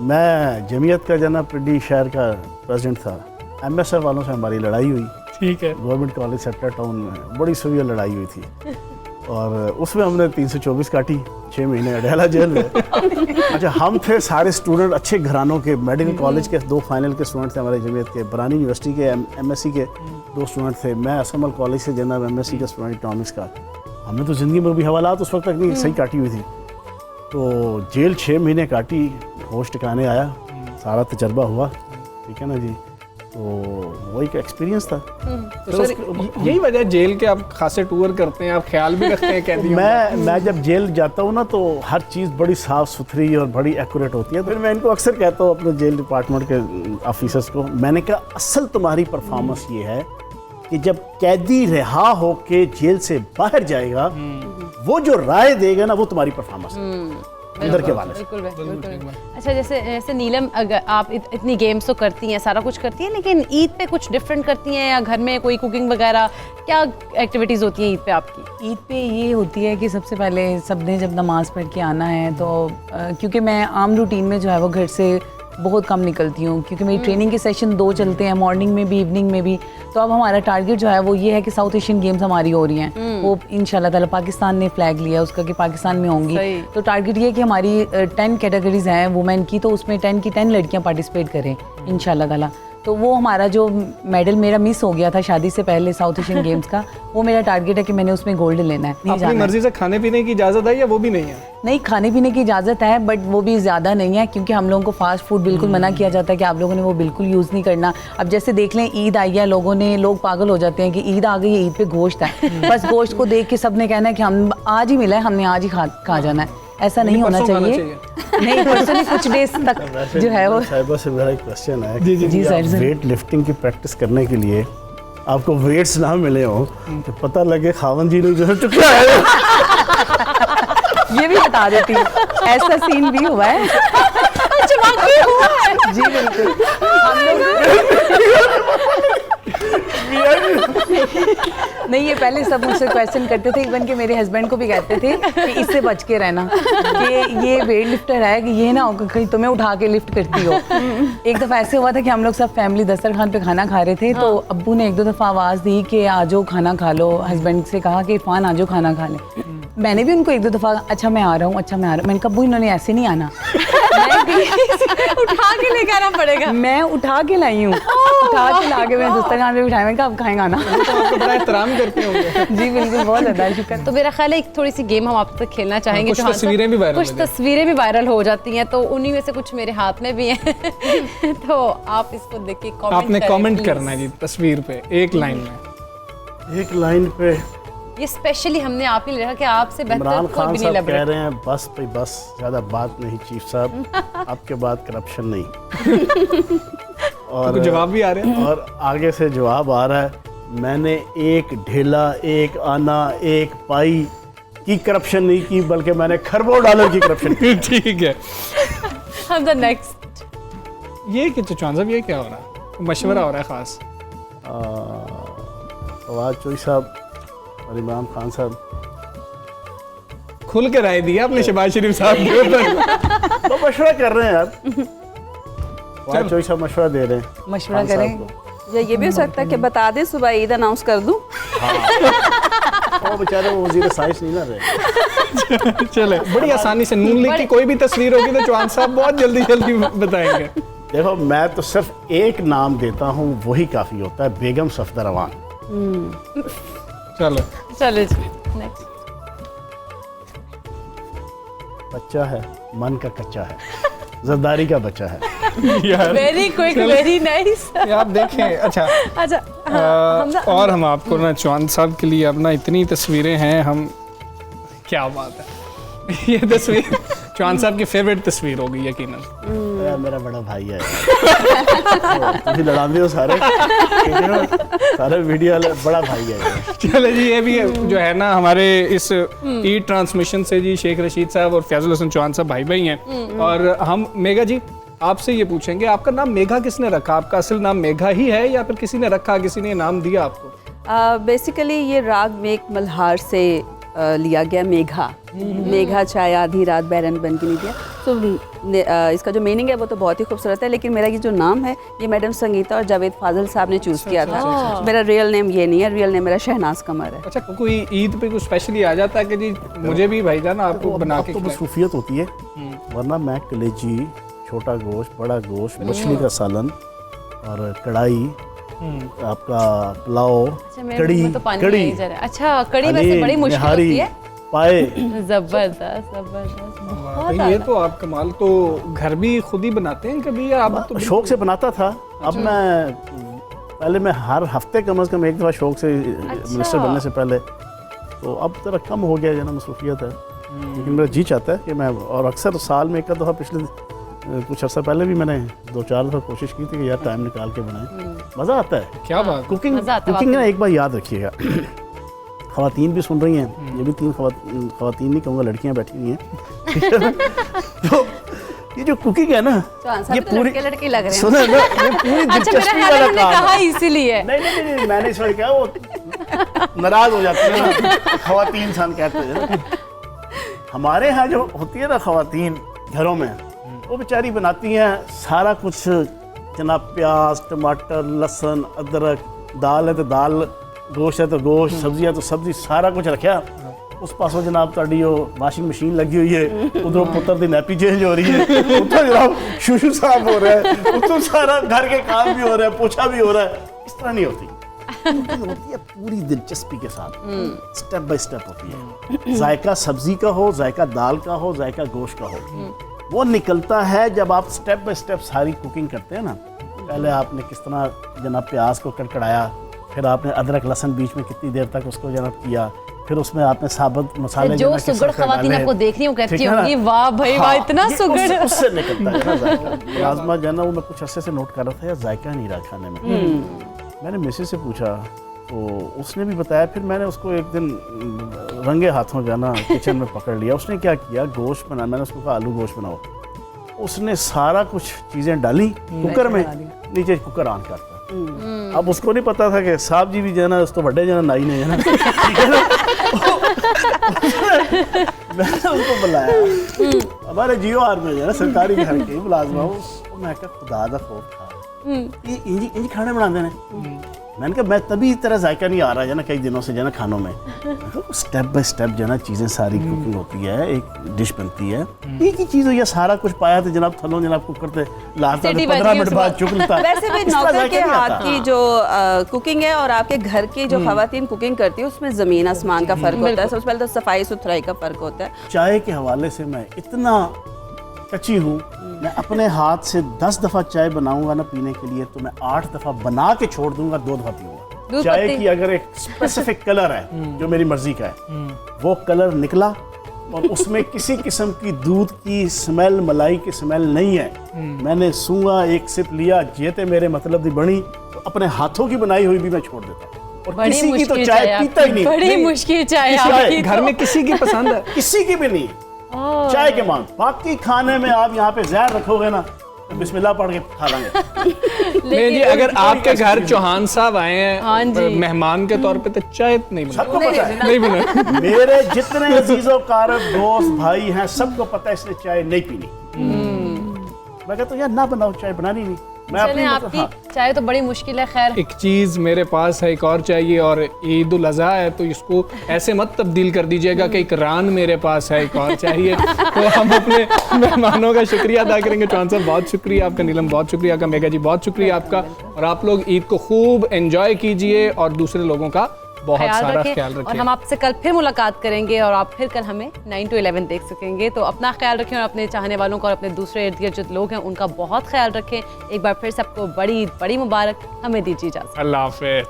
मैं जमीयत का जना पिंडी शहर का प्रेसिडेंट था। MSF वालों से हमारी लड़ाई हुई, ठीक है, गवर्नमेंट कॉलेज सेक्टर टाउन में बड़ी सवियर लड़ाई हुई थी और उसमें हमने 324 काटी, 6 महीने अडयाला जेल में। अच्छा हम थे सारे स्टूडेंट अच्छे घरानों के, मेडिकल कॉलेज के 2 फाइनल के स्टूडेंट थे हमारे जमीयत के, बरानी यूनिवर्सिटी के MSc के 2 स्टूडेंट थे, मैं असमल कॉलेज से जनाब MSc का स्टूडेंट इकनॉमिक्स का। हमने तो ज़िंदगी में भी हवालात उस वक्त तक नहीं सही काटी हुई थी, तो जेल 6 महीने काटी, होश ठिकाने आया, सारा तजर्बा हुआ, ठीक है ना जी। तो वही का एक्सपीरियंस था। तो सर यही वजह है जेल के आप खासे टूर करते हैं, आप ख्याल भी रखते हैं कैदियों का? मैं जब जेल जाता हूँ ना तो हर चीज़ बड़ी साफ़ सुथरी और बड़ी एक्यूरेट होती है। फिर मैं इनको अक्सर कहता हूँ अपने जेल डिपार्टमेंट के ऑफिसर्स को, मैंने कहा असल तुम्हारी परफॉर्मेंस ये है कि जब कैदी रिहा होके जेल से बाहर जाएगा, वो जो राय देगा ना वो तुम्हारी परफॉर्मेंस है अंदर के वाले से। बिल्कुल। अच्छा जैसे नीलम, अगर आप इतनी गेम्स तो करती हैं, सारा कुछ करती हैं, लेकिन ईद पे कुछ डिफरेंट करती हैं या घर में कोई कुकिंग वगैरह, क्या एक्टिविटीज़ होती हैं ईद पे आपकी? ईद पे ये होती है कि सबसे पहले सबने जब नमाज़ पढ़ के आना है तो क्योंकि मैं आम रूटीन में जो है वो घर से बहुत कम निकलती हूँ, क्योंकि मेरी ट्रेनिंग के सेशन 2 चलते हैं, मॉर्निंग में भी इवनिंग में भी। तो अब हमारा टारगेट जो है वो ये है कि साउथ एशियन गेम्स हमारी हो रही हैं, वो इंशाल्लाह ताला पाकिस्तान ने फ्लैग लिया उसका कि पाकिस्तान में होंगी। तो टारगेट ये है कि हमारी 10 कैटेगरीज हैं वुमेन की, तो उसमें 10 की 10 लड़कियाँ पार्टिसिपेट करें इंशाल्लाह ताला। तो वो हमारा जो मेडल मेरा मिस हो गया था शादी से पहले साउथ एशियन गेम्स का, वो मेरा टारगेट है कि मैंने उसमें गोल्ड लेना है। अपनी मर्जी से खाने पीने की इजाज़त है या वो भी नहीं है? नहीं, खाने पीने की इजाज़त है बट वो भी ज़्यादा नहीं है, क्योंकि हम लोगों को फास्ट फूड बिल्कुल मना किया जाता है कि आप लोगों ने वो बिल्कुल यूज़ नहीं करना। अब जैसे देख लें ईद आई है, लोग पागल हो जाते हैं कि ईद आ गई है, ईद पे गोश्त है, बस गोश्त को देख के सब ने कहना है कि हम आज ही मिला है, हमने आज ही खा जाना है। ऐसा नहीं होना चाहिए। नहीं, पर्सनली कुछ डेज तक जो है वो। साहिबा से मेरा एक क्वेश्चन है, जी सर। वेट लिफ्टिंग की प्रैक्टिस करने के लिए आपको वेट्स ना मिले हो तो पता लगे खावन जी ने जो है चुका है। ये भी बता देती हूँ, ऐसा सीन भी हुआ है। अच्छा वाकई हुआ है? जी बिल्कुल। हम लोग नहीं, ये पहले सब मुझसे क्वेश्चन करते थे, इवन के मेरे हस्बैंड को भी कहते थे कि इससे बच के रहना, कि ये वेट लिफ्टर है, कि ये ना हो कहीं तुम्हें उठा के लिफ्ट करती हो। एक दफ़ा ऐसे हुआ था कि हम लोग सब फैमिली दस्तरखान पे खाना खा रहे थे, तो अब्बू ने 1-2 दफ़ा आवाज़ दी कि आ जाओ खाना खा लो, हस्बैंड से कहा कि इरफान आ जाओ खाना खा ले। मैंने भी उनको 1-2 दफ़ा अच्छा मैं आ रहा हूँ, अच्छा मैं आ रहा हूँ, मैंने कहा अब्बू इन्होंने ऐसे नहीं आना, उठा के लेकर आना पड़ेगा। मैं उठा के लाई हूँ, उठा के ला के मैंने दस्तरखान पे बिठाया, मैंने कहा अब खाएंगा ना। आपको बड़ा एहतराम करते होंगे। जी बिल्कुल, बहुत ज़्यादा शुक्र। तो मेरा ख्याल है एक थोड़ी सी गेम हम आप तक खेलना चाहेंगे। कुछ तस्वीरें भी वायरल कुछ तस्वीरें भी वायरल हो जाती हैं, तो उन्हीं में से कुछ मेरे हाथ में भी हैं। तो आप इसको देख के आपने कमेंट करना है जी तस्वीर पे, एक लाइन में। एक लाइन पे ये स्पेशली हमने आप ही लिखा कि आपसे बेहतर इमरान कोई खान भी नहीं साहब लग कह रहा। रहे हैं बस पे बस, ज़्यादा बात नहीं चीफ साहब, आपके बाद करप्शन नहीं। और जवाब भी आ रहे हैं और आगे से जवाब आ रहा है, मैंने एक ढेला, एक आना, एक पाई की करप्शन नहीं की, बल्कि मैंने खरबों डॉलर की करप्शन की। ठीक है, हम द नेक्स्ट। ये कि चौहान साहब ये क्या हो रहा है? मशवरा हो रहा है खास? फवाद चौधरी साहब और इमरान खान साहब खुल के राय दिया आपने शहबाज शरीफ साहब के ऊपर। तो मशवरा कर रहे हैं यार, फवाद चौधरी साहब मशवरा दे रहे हैं। मशवरा खान साहब करें। को। या ये भी हो सकता है कि बता दे सुबह ईद अनाउंस कर दूं। वो बेचारे वो वजीर साइंस नहीं ना रहे। चले बड़ी आसानी से नून लीग की कोई भी तस्वीर होगी तो चौहान साहब बहुत जल्दी बताएंगे। देखो मैं तो सिर्फ एक नाम देता हूँ, वही काफ़ी होता है, बेगम सफदर अवान। चलो नेक्स्ट। बच्चा है, मन का कच्चा है, जरदारी का बच्चा है। Very quick, very nice. आप देखें। अच्छा अच्छा और हम आपको ना चौहान साहब के लिए अब ना इतनी तस्वीरें हैं, हम क्या बात है। ये तस्वीर चौहान साहब की फेवरेट तस्वीर होगी यकीनन। यार मेरा बड़ा भाई है तुम लड़ाते हो सारे, सारे वीडियो वाले, बड़ा भाई है यार। चलो जी, ये भी जो है ना हमारे इस ईद ट्रांसमिशन से जी शेख रशीद साहब और फैजुल हसन चौहान साहब भाई भाई हैं। और हम मेघा जी आपसे ये पूछेंगे, आपका नाम मेघा किसने रखा? आपका असल नाम मेघा ही है या फिर किसी ने रखा, किसी ने नाम दिया आपको? बेसिकली ये राग मेघ मल्हार से लिया गया मेघा। मेघा चाहे आधी रात बैरन बन के नहीं दिया। तो इसका जो मीनिंग है वो तो बहुत ही खूबसूरत है, लेकिन मेरा ये जो नाम है ये मैडम संगीता और जावेद फाजिल साहब ने चूज़ किया था। मेरा रियल नेम ये नहीं है, रियल नेम मेरा शहनाज कमर है। अच्छा, कोई ईद पे कुछ स्पेशली आ जाता है कि जी मुझे भी भाईजान आपको बना के तो मसरूफियत होती है, वरना मैं कलेजी, छोटा गोश्त, बड़ा गोश्त, मछली का सालन और कढ़ाई, आपका पुलाव, कड़ी, कड़ी, अच्छा कड़ी वैसे बड़ी मुश्किल होती है, पाए, जबरदस्त जबरदस्त, बहुत ये तो आप कमाल। तो घर भी खुद ही बनाते हैं कभी या आप तो शौक से बनाता था? अब मैं पहले मैं हर हफ्ते कम से कम एक दफ़ा शौक से मिनिस्टर बनने से पहले, तो अब जरा कम हो गया है ना, मसरूफियत है। लेकिन मेरा जी चाहता है कि मैं, और अक्सर साल में एक दफ़ा, पिछले कुछ अर्सा पहले भी मैंने 2-4 दफ़ा कोशिश की थी कि यार टाइम निकाल के बनाएं। मज़ा आता है। क्या बात, कुकिंग ना एक बार याद रखिएगा, ख़वातीन भी सुन रही हैं, ये भी 3 ख़वातीन नहीं कहूँगा, लड़कियाँ बैठी हुई हैं। तो ये जो कुकिंग है ना, ये पूरी लड़के लग रहे हैं। सुनो ना, ये पूरी दिलचस्पी वाला काम है। इसीलिए नहीं, मैंने इस बार क्या, वो नाराज़ हो जाते हैं ना ख़वातीन, इंसान कहते हैं। हमारे यहाँ जो होती है ना ख़वातीन घरों में, वो बेचारी बनाती हैं सारा कुछ जनाब, प्याज, टमाटर, लहसुन, अदरक, दाल है तो दाल, गोश्त है तो गोश्त, सब्जी है तो सब्जी, सारा कुछ रखा। उस पासों जनाब ताड़ी वाशिंग मशीन लगी हुई है, उधर पुत्र की नैपी चेंज हो रही है, उधर जनाब शूशू साफ हो रहा है, उधर सारा घर के काम भी हो रहा है, पोछा भी हो रहा है। इस तरह नहीं होती, होती है पूरी दिलचस्पी के साथ, स्टेप बाय स्टेप होती है। जायका सब्जी का हो, जायका दाल का हो, जायका गोश्त का हो, वो निकलता है जब आप स्टेप बाय स्टेप सारी कुकिंग करते हैं ना। पहले आपने किस तरह जनाब प्याज को कड़कड़ाया, फिर आपने अदरक लहसुन बीच में कितनी देर तक उसको जनाब किया, फिर उसमें आपने साबुत मसाले जो सुगड़ खवातीन आपको देख रही हूँ कहती होंगी वाह भाई वाह, इतना सुगड़। उससे निकलता है ना जायका। राजमा जो है ना, वो मैं कुछ अरसे से नोट कर रहा था, यार जायका नहीं रहा खाने में। मैंने मिसेस से पूछा तो उसने भी बताया, फिर मैंने उसको एक दिन रंगे हाथों जो है ना किचन में पकड़ लिया। उसने क्या किया, गोश्त बना, मैंने उसको कहा आलू गोश्त बनाओ, उसने सारा कुछ चीज़ें डाली कुकर में, नीचे कुकर ऑन करता। अब उसको नहीं पता था कि साहब जी भी जो है ना, उस तो बड़े जो है नाई ने, है ना, मैंने उसको बुलाया हमारे जियो आर में जो है ना, सरकारी घर के मुलाजमा, मैं कहा खुदा दा खौफ था, ये इंजी खाने बनाते हैं। मैंने कहा मैं तभी इस तरह जायका नहीं आ रहा है ना कई दिनों से जो है ना खानों में। स्टेप बाय स्टेप जो है ना चीज़ें सारी कुकिंग होती है, एक डिश बनती है, एक ही चीज़ हो, या सारा कुछ पाया तो जनाब थलों जनाब कुकर पे लाता, 15 मिनट बाद चुक लेता। वैसे भी नौकर के हाथ की जो कुकिंग है और आपके घर की जो खवातीन कुकिंग करती है, उसमें ज़मीन आसमान का फ़र्क होता है। सबसे पहले तो सफाई सुथराई का फ़र्क होता है। चाय के हवाले से मैं इतना कच्ची हूँ, मैं अपने हाथ से 10 दफ़ा चाय बनाऊंगा ना पीने के लिए, तो मैं 8 दफ़ा बना के छोड़ दूंगा, 2 दफ़ा पीऊंगा। चाय की अगर एक स्पेसिफिक कलर है जो मेरी मर्जी का है, वो कलर निकला और उसमें किसी किस्म की दूध की स्मेल, मलाई की स्मेल नहीं है, मैंने सूंघा, एक सिप लिया, जेते मेरे मतलब दी बनी, तो अपने हाथों की बनाई हुई भी मैं छोड़ देता हूँ। और किसी की तो चाय पीता ही नहीं। बड़ी मुश्किल चाय घर में किसी की पसंद है, किसी की भी नहीं चाय के मान। बाकी खाने में आप यहाँ पे जहर रखोगे ना, तो बिस्मिल्लाह पढ़ के खा लेंगे। नहीं जी, अगर आपके घर चौहान साहब आए हैं मेहमान के तौर पे, तो चाय नहीं बना, सबको पता है नहीं बना। मेरे जितने अजीजों कारब दोस्त भाई हैं, सबको पता है इसने चाय नहीं पीनी। मैं कहता हूँ यार ना बनाओ, चाय बनानी नहीं। चलें, आपकी चाय तो बड़ी मुश्किल है। खैर, एक चीज़ मेरे पास है, एक और चाहिए, और ईद उल अज़हा है, तो इसको ऐसे मत तब्दील कर दीजिएगा कि एक रान मेरे पास है, एक और चाहिए। तो हम अपने मेहमानों का शुक्रिया अदा करेंगे। चौहान साहब बहुत शुक्रिया आपका, नीलम बहुत शुक्रिया आपका, मेघा जी बहुत शुक्रिया आपका। और आप लोग ईद को खूब एंजॉय कीजिए और दूसरे लोगों का बहुत सारा ख्याल रखें। और हम आपसे कल फिर मुलाकात करेंगे और आप फिर कल हमें 9 to 11 देख सकेंगे। तो अपना ख्याल रखें और अपने चाहने वालों का और अपने दूसरे इर्द गिर्द जो लोग हैं उनका बहुत ख्याल रखें। एक बार फिर सबको बड़ी मुबारक, हमें दीजिए इजाज़त। अल्लाह हाफ़िज़।